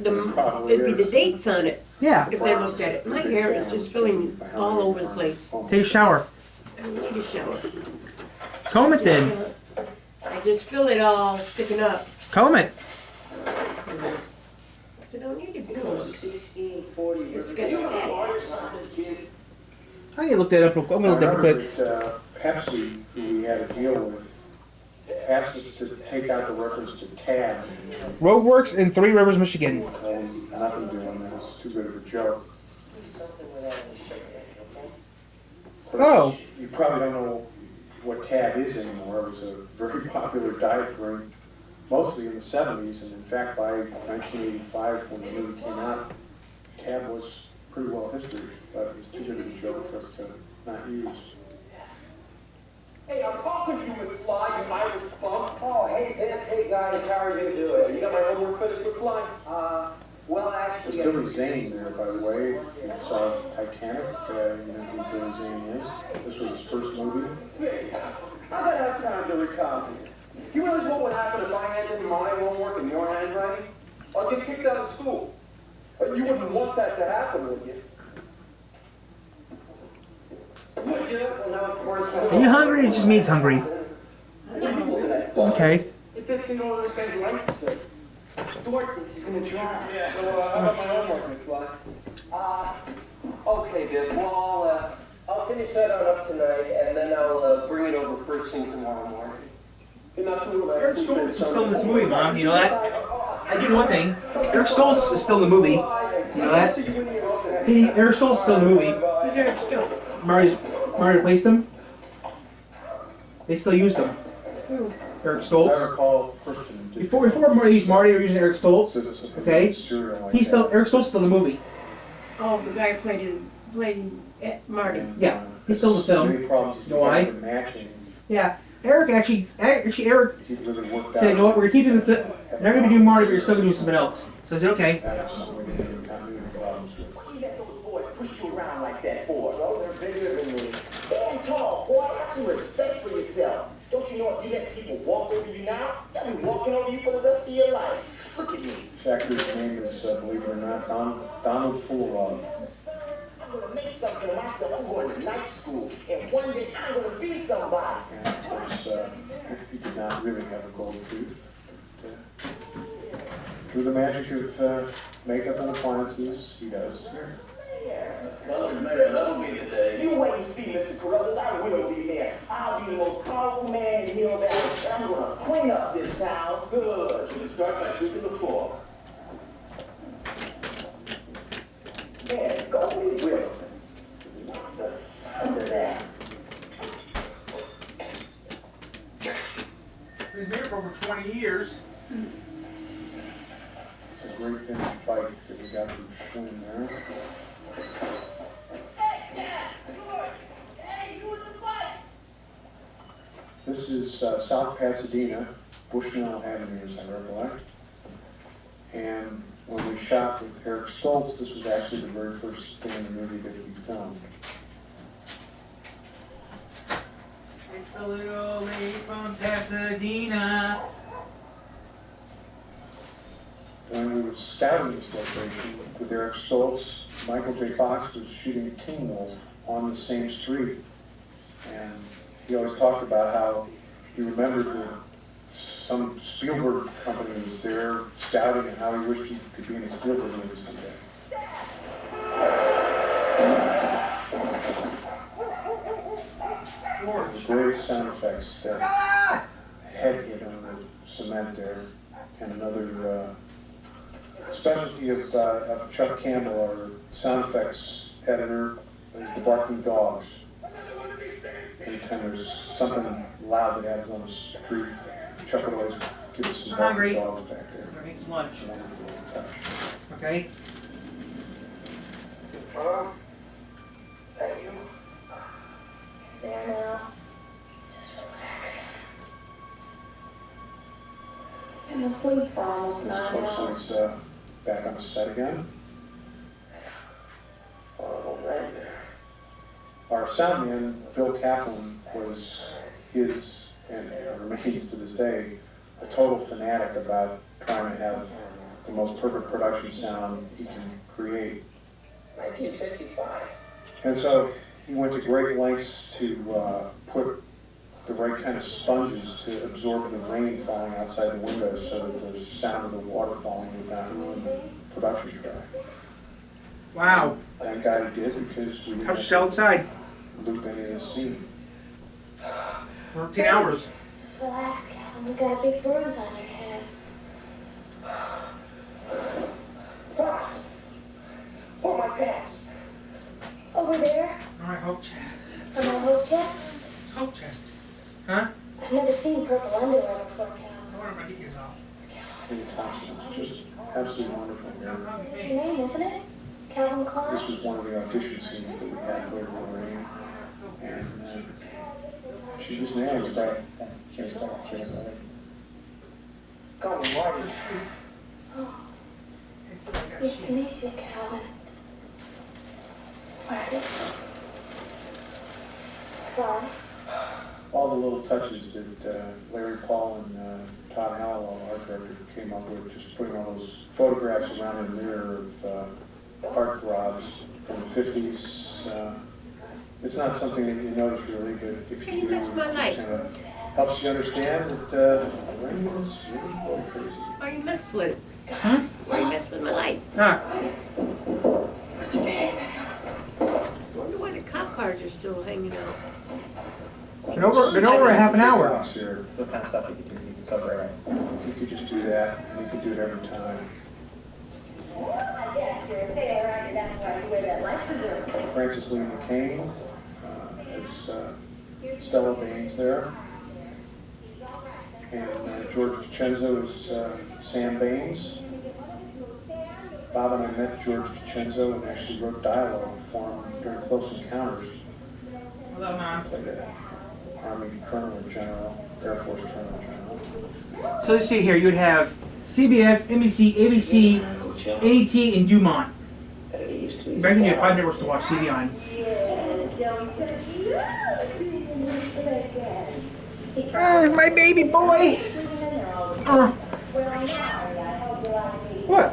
Speaker 3: It'd be the dates on it.
Speaker 2: Yeah.
Speaker 3: If they looked at it. My hair is just filling all over the place.
Speaker 2: Take a shower.
Speaker 3: I need a shower.
Speaker 2: Comb it then.
Speaker 3: I just feel it all sticking up.
Speaker 2: Comb it.
Speaker 3: So don't need to do it. It's got static.
Speaker 2: I need to look that up. I'm gonna look that up real quick.
Speaker 1: Pepsi, who we had a deal with, asked us to take out the reference to tab.
Speaker 2: Roadworks in Three Rivers, Michigan.
Speaker 1: Nothing doing that. It's too good of a joke.
Speaker 2: Oh.
Speaker 1: You probably don't know what tab is anymore. It was a very popular diet drink, mostly in the 70s, and in fact by 1985, when the movie came out, tab was pretty well history, but it was too good of a joke for us to not use.
Speaker 7: Hey, I'm talking to you, McFly, you Irish bum. Oh, hey, Pip, hey, guys, how are you doing? You got my homework finished, McFly? Well, actually...
Speaker 1: There's Billy Zane there, by the way. You saw Titanic, you know who Billy Zane is. This was his first movie.
Speaker 7: Hey, I gotta have time to recount it. You realize what would happen if I handed my homework in your handwriting? I'd get kicked out of school. You wouldn't want that to happen, would you? Would you? Well, now, of course...
Speaker 2: Are you hungry? It just means hungry. Okay.
Speaker 7: If it's you know this guy's right, Stuart, he's gonna try. Yeah, so how about my homework, McFly? Okay, Biff, well, I'll finish that up tonight, and then I'll bring it over first thing tomorrow morning. You're not too
Speaker 2: Eric Stoltz is still in this movie, Mom. You know that? I do know one thing. Eric Stoltz is still in the movie. You know that? Eric Stoltz is still in the movie.
Speaker 3: Who's Eric Stoltz?
Speaker 2: Mario replaced him. They still used him.
Speaker 3: Who?
Speaker 2: Eric
Speaker 1: I
Speaker 2: Stoltz.
Speaker 1: recall Christian.
Speaker 2: Before Marty used Marty, they were using Eric Stoltz. Okay. He's still Eric Stoltz is still in the movie.
Speaker 3: Oh, the guy played Marty.
Speaker 2: Yeah, he's still in the film.
Speaker 1: Many problems
Speaker 2: Know why?
Speaker 1: with matching.
Speaker 2: Yeah. Eric Eric
Speaker 1: He really worked out.
Speaker 2: said, you know what, we're gonna keep it in the film. You're not gonna do Marty, but you're still gonna do something else. So I said, okay.
Speaker 1: That was something we didn't continuity problems with.
Speaker 7: Why you let those boys push you around like that for? Well, they're bigger than me. Damn tall, boy. Have some respect for yourself. Don't you know if you let people walk over you now, they'll be walking over you for the rest of your life. Look at me.
Speaker 1: This actor's name is, believe it or not, Donald Fullerod.
Speaker 7: I'm gonna make something of myself. I'm going to night school, and one day I'm gonna be somebody.
Speaker 1: And of course, he did not really have a gold tooth. But, through the magic of makeup and appliances, he does.
Speaker 7: You wait and see, Mr. Carruthers. I will be there. I'll be the most powerful man in Hill Valley. And I'm gonna clean up this town. Good. You start by sweeping the floor. Man, go with Wilson. Not the sound of that.
Speaker 2: Been here for over 20 years.
Speaker 1: It's a great finish fight that we got from Schwinn there. This is South Pasadena, Bushnell Avenue, as I recollect. And when we shot with Eric Stoltz, this was actually the very first thing in the movie that we filmed.
Speaker 2: It's the little lady from Pasadena.
Speaker 1: During celebration with Eric Stoltz. Michael J. Fox was shooting Teen Wolf on the same street. And he always talked about how he remembered that some Spielberg company was there scouting and how he wished he could be in a Spielberg movie someday. Great sound effects there. Head hit on the cement there. And another specialty of Chuck Campbell, our sound effects editor, is the barking dogs. Anytime there's something loud that happens on the street, Chuck would always give us some barking dogs back there.
Speaker 2: We're gonna eat some lunch.
Speaker 1: Wonderful touch.
Speaker 2: Okay?
Speaker 6: Thank you. There now. Just relax. Been asleep for almost 9 hours.
Speaker 1: This folks is back on the set again. Our sound man, Bill Kaplan, was and remains to this day, a total fanatic about trying to have the most perfect production sound he can create.
Speaker 4: 1955.
Speaker 1: And so he went to great lengths to put the right kind of sponges to absorb the rain falling outside the windows so that the sound of the water falling would not ruin the production track.
Speaker 2: Wow.
Speaker 1: Thank God he did, because we
Speaker 2: How
Speaker 1: didn't
Speaker 2: much outside?
Speaker 1: loop any of the scene.
Speaker 2: 14 hours.
Speaker 6: Just relax, Calvin. You got a big bruise on your head.
Speaker 4: Oh, my pants.
Speaker 6: Over there?
Speaker 2: Alright, Hope Chest.
Speaker 6: On my hope chest?
Speaker 2: Hope Chest. Huh?
Speaker 6: I've never seen purple underwear before,
Speaker 2: I
Speaker 6: Calvin.
Speaker 2: wonder if my dick is off.
Speaker 1: Lee Thompson was just absolutely wonderful.
Speaker 6: That's your name, isn't it? Calvin Klein?
Speaker 1: This was one of the audition scenes that we had with Lorraine, and she just nailed it.
Speaker 4: Call me Marty.
Speaker 6: Oh. Nice to meet you, Calvin. Marty. Bye.
Speaker 1: All the little touches that Larry Paul and Todd Hallowell, our director, came up with, just putting all those photographs around in the mirror of heartthrobs from the 50s. It's not something that you notice really, but if you do,
Speaker 3: missed my light.
Speaker 1: it kind of helps you understand that Larry was really going crazy.
Speaker 3: Why you messed with it?
Speaker 2: Huh?
Speaker 3: Why you messed with my light?
Speaker 2: Ah.
Speaker 3: Wonder why the cop cars are still hanging out.
Speaker 2: Been over a half an hour.
Speaker 1: Here.
Speaker 5: So this kind of stuff you could do, he's so great.
Speaker 1: You could just do that, and you could do it every time. Francis Lee McCain is Stella Baines there. And George DiCenzo is Sam Baines. Bob and I met George DiCenzo and actually wrote dialogue for him during Close Encounters.
Speaker 2: Hello, Mom.
Speaker 1: Played an Army Colonel or General, Air Force Colonel or General.
Speaker 2: So let's see here. You would have CBS, NBC, ABC, AT, and Dumont. Back then you had 5 networks to watch TV on. My baby boy. What?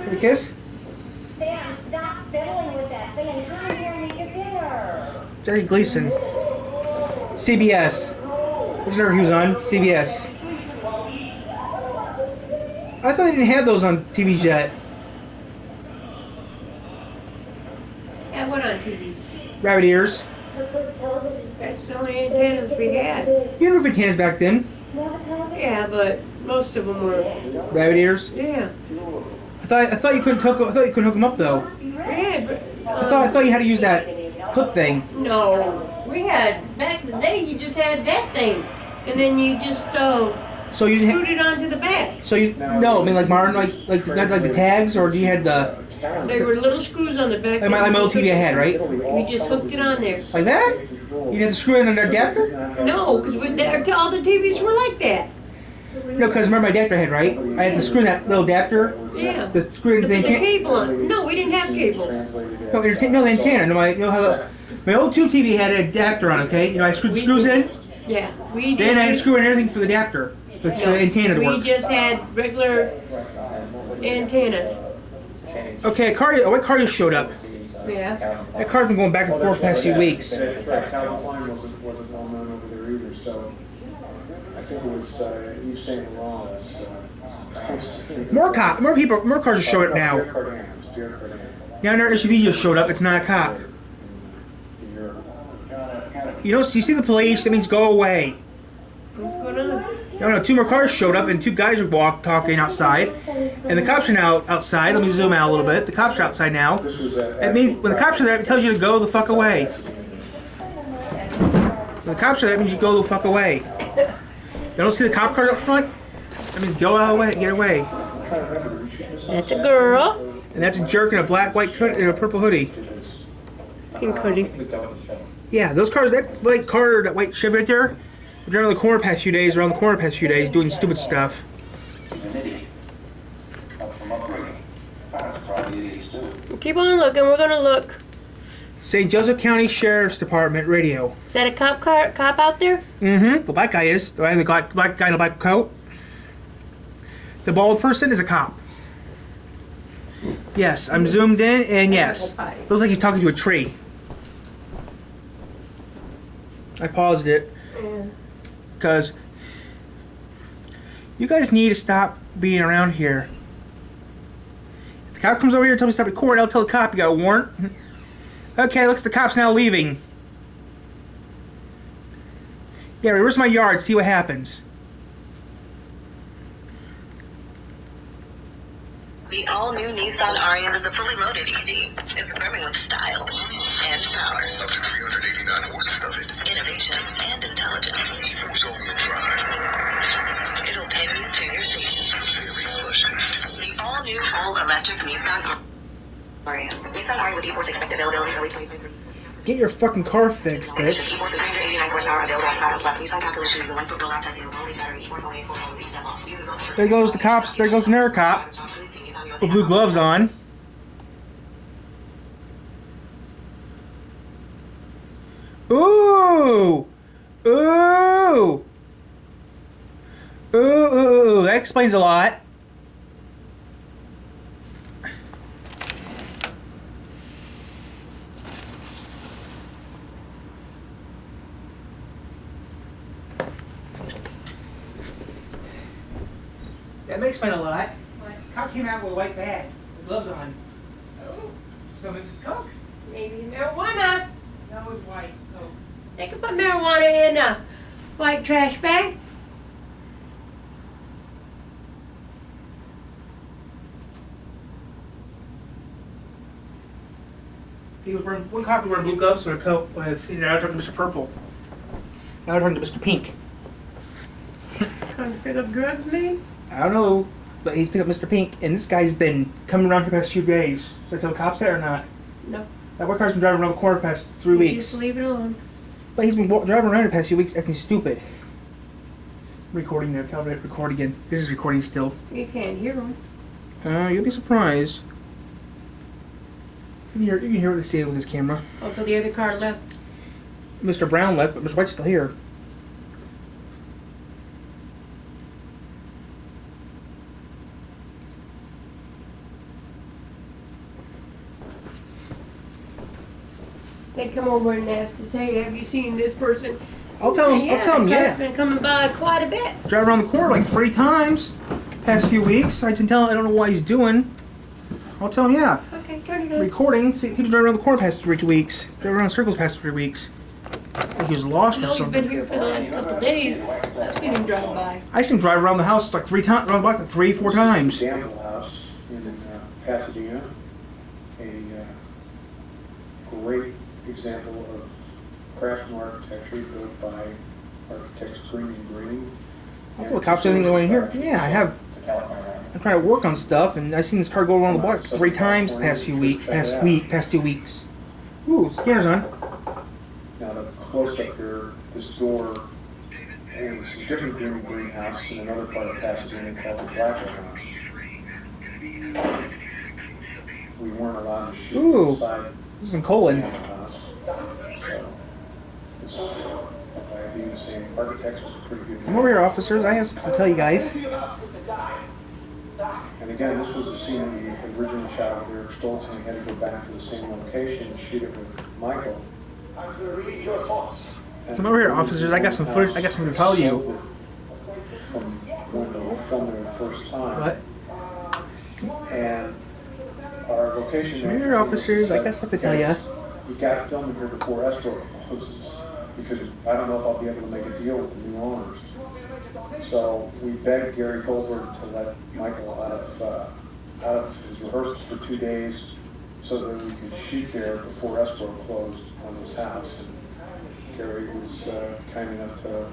Speaker 2: Can we kiss?
Speaker 6: Sam, stop fiddling with that thing and come here and eat your dinner.
Speaker 2: Jerry Gleason. CBS. Whatever he was on. CBS. I thought they didn't have those on TVs yet.
Speaker 3: Yeah, what on TVs?
Speaker 2: Rabbit ears.
Speaker 3: That's the only antennas we had.
Speaker 2: You had roof antennas back then.
Speaker 3: Yeah, but most of them were.
Speaker 2: Rabbit ears.
Speaker 3: Yeah.
Speaker 2: I thought you couldn't hook. I thought you couldn't hook them up though.
Speaker 3: Yeah, but,
Speaker 2: I thought you had to use that clip thing.
Speaker 3: No, we had back in the day. You just had that thing, and then you just
Speaker 2: So you
Speaker 3: screwed it onto the back.
Speaker 2: So you no, I mean like Martin, like the tags, or do you had the
Speaker 3: There were little screws on the back.
Speaker 2: like my old TV I had, right?
Speaker 3: We just hooked it on there.
Speaker 2: Like that? You had to screw in an adapter?
Speaker 3: No, because all the TVs were like that.
Speaker 2: No, because remember my adapter head, right? I had to screw in that little adapter.
Speaker 3: Yeah.
Speaker 2: The screw into the
Speaker 3: Put the
Speaker 2: antenna.
Speaker 3: cable on. No, we didn't have cables.
Speaker 2: No, the antenna. No, you know how my old tube TV had an adapter on. Okay, you know I screwed the screws in.
Speaker 3: Yeah, we did.
Speaker 2: Then I had to screw in everything for the adapter. the antenna to
Speaker 3: We
Speaker 2: work.
Speaker 3: just had regular antennas.
Speaker 2: Okay, a white car just showed up.
Speaker 3: Yeah.
Speaker 2: That car's been going back and forth the past few weeks.
Speaker 1: Right, Calvin Klein wasn't well known over there either, so I think it was, you saying wrong.
Speaker 2: More cars just showed up now. Now another SUV just showed up, it's not a cop. You see the police, that means go away.
Speaker 3: What's going on?
Speaker 2: No, 2 more cars showed up and 2 guys are talking outside. And the cops are now outside. Let me zoom out a little bit. The cops are outside now. That means when the cops are there, it tells you to go the fuck away. When the cops are there, that means you go the fuck away. You don't see the cop cars up front? That means go away, get away.
Speaker 3: That's a girl.
Speaker 2: And that's a jerk in a white hood, and a purple hoodie.
Speaker 3: Pink hoodie.
Speaker 2: Yeah, those cars, that white car, that white Chevy right there, was around the corner the past few days, doing stupid stuff.
Speaker 3: Keep on looking, we're gonna look.
Speaker 2: St. Joseph County Sheriff's Department radio.
Speaker 3: Is that a cop out there?
Speaker 2: Mm-hmm. The black guy is. The black guy in a black coat. The bald person is a cop. Yes, I'm zoomed in, and yes. Looks like he's talking to a tree. I paused it. Because you guys need to stop being around here. If the cop comes over here and tells me to stop recording, I'll tell the cop you got a warrant. Okay, looks like the cop's now leaving. Yeah, reverse my yard, see what happens.
Speaker 8: The all-new Nissan Ariya is a fully loaded EV. It's brimming with style and power.
Speaker 9: Up to 389 horses of it.
Speaker 8: Innovation and intelligence.
Speaker 9: Even with all-wheel drive.
Speaker 8: It'll pin you to your seat.
Speaker 9: Very plush seat.
Speaker 8: The all-new full-electric Nissan Ariya. Nissan Ariya with e-force expected availability early 2023.
Speaker 2: Get your fucking car fixed, bitch.
Speaker 8: E-force with 389 horsepower available on Platinum Plus. Nissan calculation using length of build out testing with only battery. E-force only 4 step off. Users up to
Speaker 2: There goes the cops. There goes another cop with blue gloves on. Ooh! Ooh! Ooh! That explains a lot. That may explain a lot. Cop came out with a white bag, with gloves on.
Speaker 3: Oh,
Speaker 2: So it's coke.
Speaker 3: maybe marijuana.
Speaker 2: No, it's white. Oh.
Speaker 3: They can put marijuana in a white trash bag.
Speaker 2: He was wearing, one cop was wearing blue gloves with a coat with, now talking to Mr. Purple. Now talking to Mr. Pink.
Speaker 3: Trying to pick up drugs, maybe?
Speaker 2: I don't know, but he's picked up Mr. Pink, and this guy's been coming around for the past few days. Should I tell the cops that or not?
Speaker 3: No.
Speaker 2: That white car's been driving around the corner the past 3 weeks.
Speaker 3: Just leave it alone.
Speaker 2: But he's been driving around the past few weeks acting stupid. Recording there, Calvin, record again. This is recording still.
Speaker 3: You can't hear them.
Speaker 2: You'll be surprised. You can hear what they say with this camera.
Speaker 3: Oh, so the other car left.
Speaker 2: Mr. Brown left, but Mr. White's still here.
Speaker 3: They come over and ask us, hey, have you seen this person?
Speaker 2: I'll tell him,
Speaker 3: That car's been coming by quite a bit.
Speaker 2: Drive around the corner like 3 times past few weeks. I can tell I don't know what he's doing. I'll tell him, yeah.
Speaker 3: Okay, turn it on.
Speaker 2: Recording. See, he's been driving around the corner past 3 weeks. Driving around in circles past 3 weeks. I think he was lost or
Speaker 3: No, he's been
Speaker 2: something.
Speaker 3: here for the last couple of days. I've seen him drive by.
Speaker 2: I seen him drive around the house like 3 times, around the block like 3, 4 times.
Speaker 1: Gamble House in Pasadena, a great example of craftsman architecture built by architects Green and Green.
Speaker 2: I'll tell the cops anything they want to hear. Yeah, I have. I'm trying to work on stuff, and I've seen this car go around the block 3 times the past few weeks, past 2 weeks. Ooh, scanner's on.
Speaker 1: Now the close up here, this door, and this is a different Green and Green house in another part of Pasadena called the Blackwell House. We weren't allowed to shoot
Speaker 2: Ooh,
Speaker 1: inside
Speaker 2: this is in Colon.
Speaker 1: the house. So, this, by being the same architects, was a pretty good
Speaker 2: Come over here, officers. I have something to tell you guys.
Speaker 1: And again, this was the scene we originally shot with Eric Stoltz, and we had to go back to the same location and shoot it with Michael.
Speaker 2: Come over here, officers. I got some footage. I got something to tell you.
Speaker 1: From when we filmed it the first time.
Speaker 2: What?
Speaker 1: And our location
Speaker 2: Come here, officers. I got something to tell you.
Speaker 1: We got filming here before escrow closes because I don't know if I'll be able to make a deal with the new owners. So we begged Gary Goldberg to let Michael out of his rehearsals for 2 days so that we could shoot there before escrow closed on his house. And Gary was kind enough to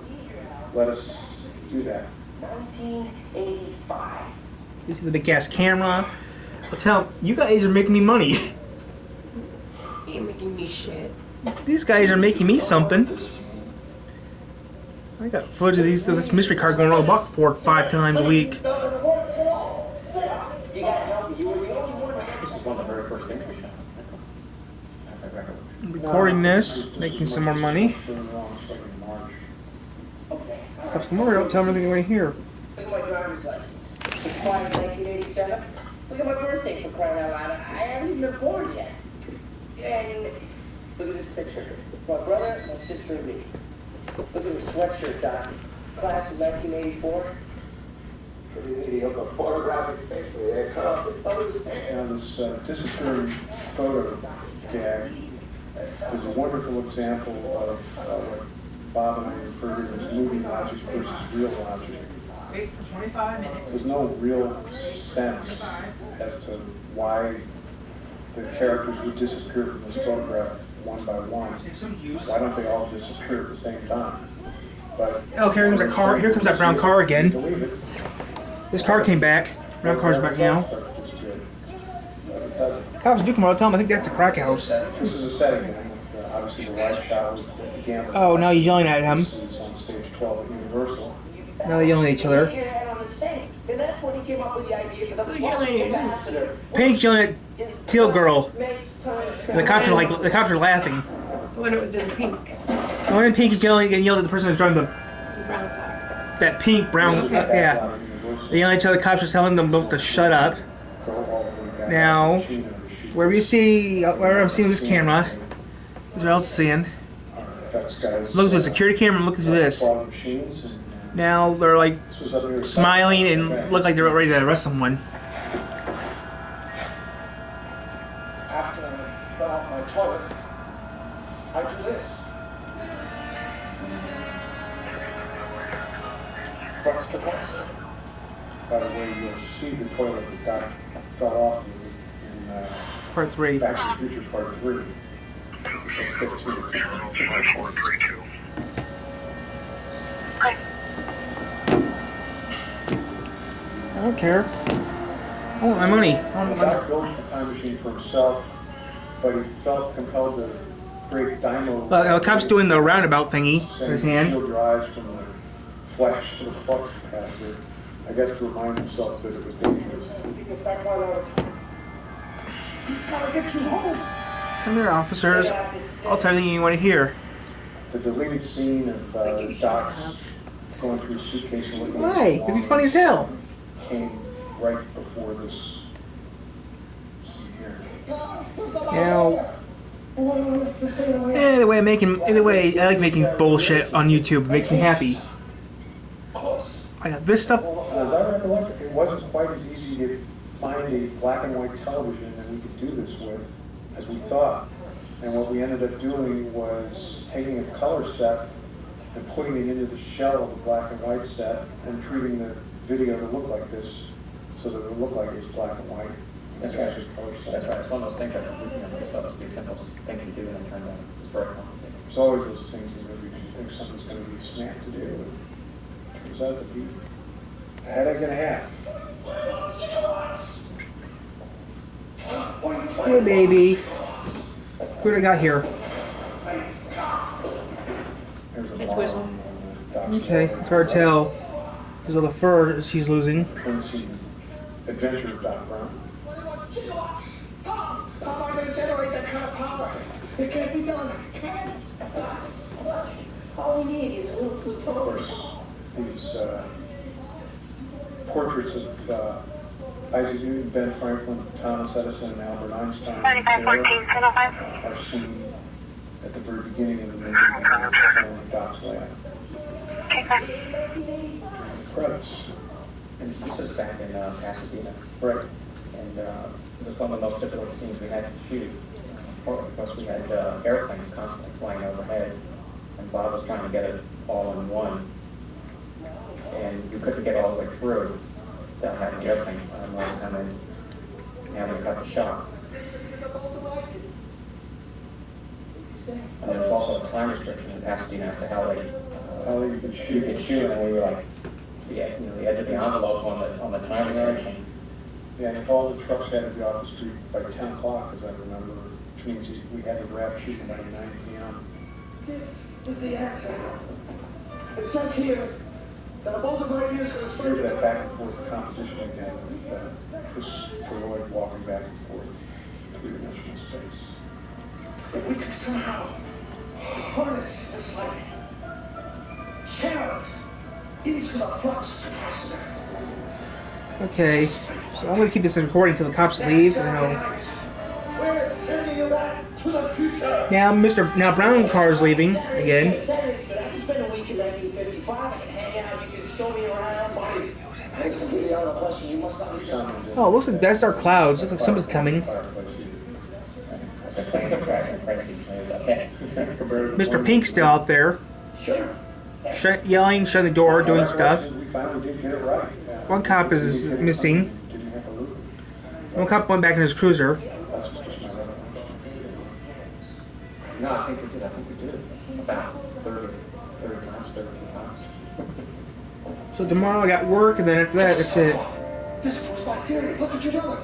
Speaker 1: let us do that.
Speaker 4: 1985.
Speaker 2: You see the big gas camera. I'll tell them, you guys are making me money.
Speaker 3: You ain't making me shit.
Speaker 2: These guys are making me something. I got footage of this mystery car going around the block 4 or 5 times a week.
Speaker 5: This is one of the very first things we shot.
Speaker 2: Recording this, making some more money. Cops, come over, don't tell them everything you want to hear.
Speaker 4: Look at my driver's license. Expired in 1987. Look at my birthday for crying out loud. I haven't even been born yet. And look at this picture. My brother, my sister, and me. Look at the sweatshirt, Doc. Class of 1984. Pretty mediocre photographic picture. Yeah, cut off the photos.
Speaker 1: Now this disappearing photo gag is a wonderful example of what Bob and I refer to as movie logic versus real logic.
Speaker 2: Wait for 25 minutes.
Speaker 1: There's no real sense as to why the characters would disappear from this photograph one by one. Why don't they all disappear at the same time? But
Speaker 2: oh, here comes that car. Here comes that brown car again.
Speaker 1: believe it.
Speaker 2: This car came back. Brown car's back now. Cops do come out. Tell them I think that's a crack house.
Speaker 1: This is a setting. Obviously, the wide shot was the gambler.
Speaker 2: Oh, now he's yelling at him.
Speaker 1: This is on stage 12 at Universal.
Speaker 2: Now they're yelling at each other.
Speaker 4: And that's when he came up with the idea for the
Speaker 3: Who's yelling at who?
Speaker 4: ambassador.
Speaker 2: Pink's yelling at Teal Girl. And the cops are laughing.
Speaker 3: The one that was in pink.
Speaker 2: The one in pink is yelling and yelled at the person who's driving the
Speaker 3: Brown car.
Speaker 2: that pink brown. Yeah. They're yelling at each other. The cops are telling them both to shut up. Now, wherever you see, wherever I'm seeing this camera, is what else seeing. Look at the security camera and look at this. Now they're like smiling and look like they're ready to arrest someone.
Speaker 7: After I fill out my toilet, I do this. What's the best?
Speaker 1: By the way, you'll see the toilet that fell off in
Speaker 2: Part 3.
Speaker 1: Back to the Future Part 3.
Speaker 2: I don't care. I want my money. I want my
Speaker 1: Doc built the time machine for himself, but he felt compelled to create Dymo.
Speaker 2: The cop's doing the roundabout thingy with his hand.
Speaker 1: Shield drives from the flash to the flux capacitor. I guess to remind himself that it was dangerous.
Speaker 2: Come here, officers. I'll tell you anything you want to hear.
Speaker 1: The deleted scene of Doc going through his suitcase and looking
Speaker 2: Why? It'd be funny as hell.
Speaker 1: Came right before this scene here.
Speaker 2: Now, either way, I like making bullshit on YouTube. It makes me happy. I got this stuff.
Speaker 1: As I recollect, it wasn't quite as easy to find a black and white television that we could do this with as we thought. And what we ended up doing was taking a color set and putting it into the shell of the black and white set and treating the video to look like this so that it would look like it was black and white.
Speaker 5: That's right. That's right. It's one of those things that just thought it was the simplest thing to do, and it turned out it was very complicated.
Speaker 1: There's always those things that we think something's going to be snap to do. And it turns out to be a headache and a half.
Speaker 2: Hey, baby. What do I got here?
Speaker 1: There's a
Speaker 3: It's
Speaker 1: bomb
Speaker 3: Whistle.
Speaker 1: on the
Speaker 2: Okay, it's hard to tell because of the fur she's losing.
Speaker 1: Quincy Adventure Doc Brown.
Speaker 7: How am I going to generate that kind of power? It can't be done.
Speaker 4: All we need is a little
Speaker 1: Of
Speaker 4: plutonium.
Speaker 1: course, these portraits of Isaac Newton, Ben Franklin, Thomas Edison, and Albert Einstein are seen at the very beginning of the movie on Doc's lab. Credits.
Speaker 5: And this is back in Pasadena.
Speaker 1: Right.
Speaker 5: And it was one of the most difficult scenes we had to shoot. Because we had airplanes constantly flying overhead. And Bob was trying to get it all in one. And you couldn't get all the way through without having the airplane flying all the time and having to cut the shot. And there was also a time restriction in Pasadena as to how
Speaker 1: You could
Speaker 5: you could shoot, and we were like, the edge of the envelope on the time restriction.
Speaker 1: Yeah, and all the trucks had to be off the street by 10 o'clock, as I remember, which means we had to wrap shooting by 9 p.m.
Speaker 7: This is the answer. It says here that a bolt of light years goes
Speaker 1: Here's that back and forth composition again with Christopher Lloyd walking back and forth three-dimensional space.
Speaker 7: If we could somehow harness this light, channel it into the flux capacitor.
Speaker 2: Okay, so I'm gonna keep this recording until the cops leave.
Speaker 7: We're sending you back to the future.
Speaker 2: Now Brown car's leaving again.
Speaker 4: It's been a week in 1955. I can hang out. You can show me around. That's completely out of the question. You must understand.
Speaker 2: Oh, it looks like Death Star clouds. Looks like something's coming.
Speaker 5: The planes are crashing, crazy planes. Okay.
Speaker 2: Mr. Pink's still out there,
Speaker 4: Sure.
Speaker 2: yelling, shutting the door, doing stuff.
Speaker 1: We finally did get it right.
Speaker 2: One cop is missing.
Speaker 1: Didn't have to lose.
Speaker 2: One cop went back in his cruiser.
Speaker 1: That's just my recollection.
Speaker 5: No, I think we did. About 30 times, 32 times.
Speaker 2: So tomorrow I got work, and then after that, that's it.
Speaker 7: This proves my theory. Look at your brother.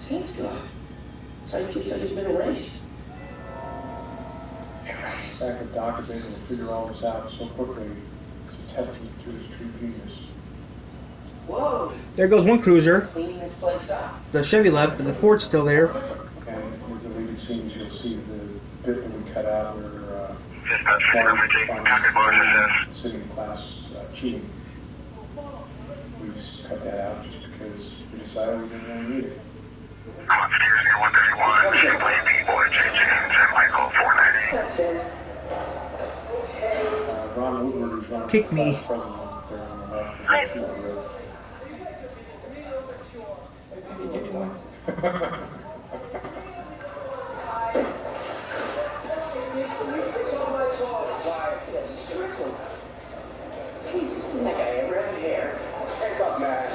Speaker 4: Seems good. So you kid said he's been erased.
Speaker 1: The fact that Doc is able to figure all this out so quickly is a testament to his true genius.
Speaker 4: Whoa.
Speaker 2: There goes one cruiser.
Speaker 4: Cleaning this place up.
Speaker 2: The Chevy left, but the Ford's still there.
Speaker 1: And in the deleted scenes, you'll see the bit that we cut out where sitting in class cheating. We just cut that out just because we decided we didn't really need it.
Speaker 9: Conspiracy 131, Shipley, B-Boy, J. James, and Michael 490.
Speaker 4: That's it.
Speaker 1: Ron Woodward, who's running
Speaker 2: Kick
Speaker 1: for
Speaker 2: me.
Speaker 1: class president there on the left. Is the road.
Speaker 5: You did one.
Speaker 4: Jesus, didn't that guy ever have hair? Hands up, man.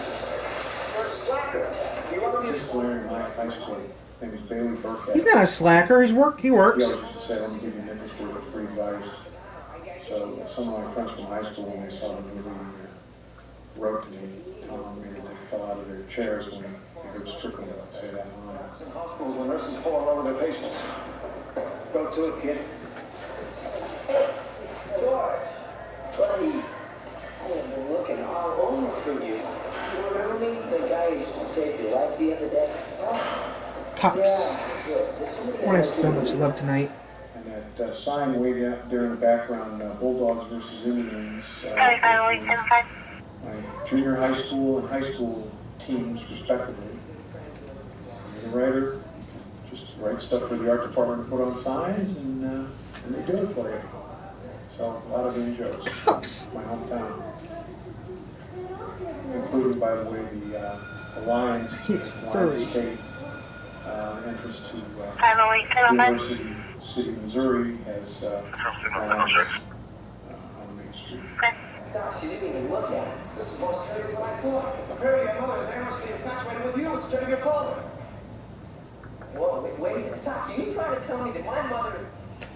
Speaker 4: You're a slacker. You want to be a
Speaker 1: He's wearing my high school. His name is Bailey Burkett.
Speaker 2: He's not a slacker. He
Speaker 1: He
Speaker 2: works.
Speaker 1: always used to say, let me give you nickels worth of free advice. So some of my friends from high school, when they saw the movie, wrote to me, telling me that they fell out of their chairs when they heard Strickland say that line.
Speaker 7: In hospitals where nurses fall over their patients. Go to it, kid.
Speaker 4: George, buddy, I have been looking all over for you. You remember me? The guy who saved your life the other day?
Speaker 2: Cops.
Speaker 4: Yeah, good. This is
Speaker 2: I want to have so much love tonight.
Speaker 1: And that sign way out there in the background, Bulldogs versus Indians. My junior high school and high school teams, respectively. You're the writer, just write stuff for the art department to put on signs, and they do it for you. So a lot of in-jokes.
Speaker 2: Cops.
Speaker 1: My hometown. Including, by the way, the Lions,
Speaker 2: furry.
Speaker 1: Lions State entrance to University City, Missouri has Lions on Main Street.
Speaker 4: Gosh, you didn't even look at it.
Speaker 7: This is more serious than I thought. Apparently your mother is aimlessly infatuated with you instead of your father.
Speaker 4: Whoa, wait a minute. Doc, are you trying to tell me that my mother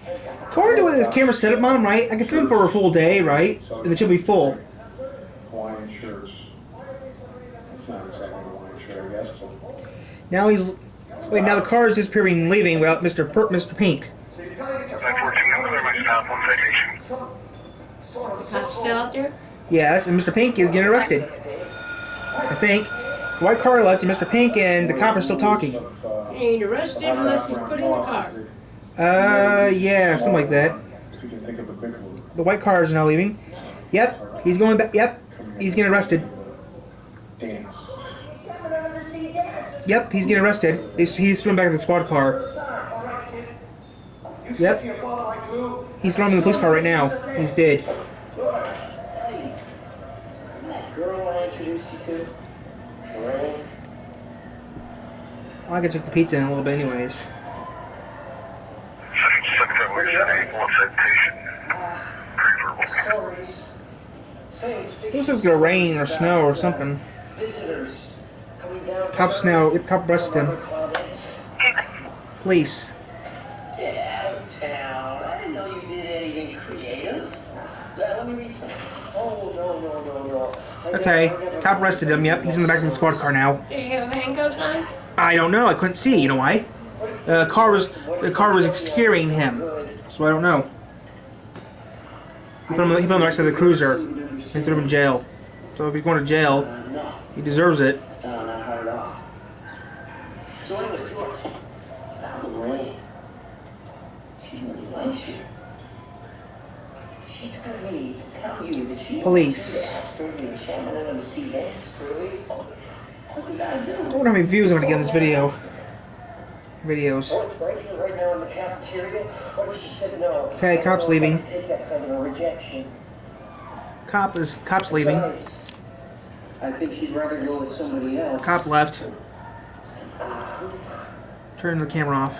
Speaker 4: has got...
Speaker 2: According to what this camera set up on, right? I can film for a full day, right? And then she'll be full.
Speaker 1: Hawaiian shirts. It's not exactly a Hawaiian shirt, I guess, but
Speaker 2: Now he's. Wait, now the car is disappearing and leaving without Mr. Pink.
Speaker 7: So you gotta get your
Speaker 9: 914, I'm clear my stop on citation.
Speaker 3: Cops still out there?
Speaker 2: Yes, and Mr. Pink is getting arrested. I think. The white car left, and Mr. Pink and the cop are still talking.
Speaker 3: He ain't arrested unless he's put in the car.
Speaker 2: Yeah, something like that.
Speaker 1: If you can think of a big one.
Speaker 2: The white car is now leaving. Yep, he's going back. Yep, he's getting arrested.
Speaker 1: Dance.
Speaker 2: Yep, he's getting arrested. He's thrown back in the squad car. Yep. He's thrown in the police car right now. He's dead.
Speaker 4: That girl I introduced you to, Lorraine.
Speaker 2: Well, I can check the pizza in a little bit anyways.
Speaker 9: Secretary City, one citation. Pre-verbal.
Speaker 2: It looks like it's gonna rain or snow or something.
Speaker 4: Visitors coming down.
Speaker 2: Cops now. Cop arrested him. Police.
Speaker 4: Get out of town. I didn't know you did anything creative. Let me read something. Oh, no.
Speaker 2: Okay, cop arrested him. Yep, he's in the back of the squad car now.
Speaker 3: Do you have handcuffs on?
Speaker 2: I don't know. I couldn't see. You know why? The car was carrying him, so I don't know. He put him on the right side of the cruiser and threw him in jail. So if he's going to jail, he deserves it.
Speaker 4: No, not hard at all. So anyway, George, found Lorraine. She really likes you. She told me to tell you that she
Speaker 2: Police.
Speaker 4: asked her to be chairman of the sea dance. Really? What we gotta do?
Speaker 2: I wonder how many views I'm gonna get in this video. Videos.
Speaker 4: Oh, it's right here, right now in the cafeteria. What if she said no?
Speaker 2: Okay, cop's leaving.
Speaker 4: Take that kind of a rejection.
Speaker 2: Cop's leaving.
Speaker 4: Besides, I think she'd rather go with somebody else.
Speaker 2: Cop left. Turn the camera off.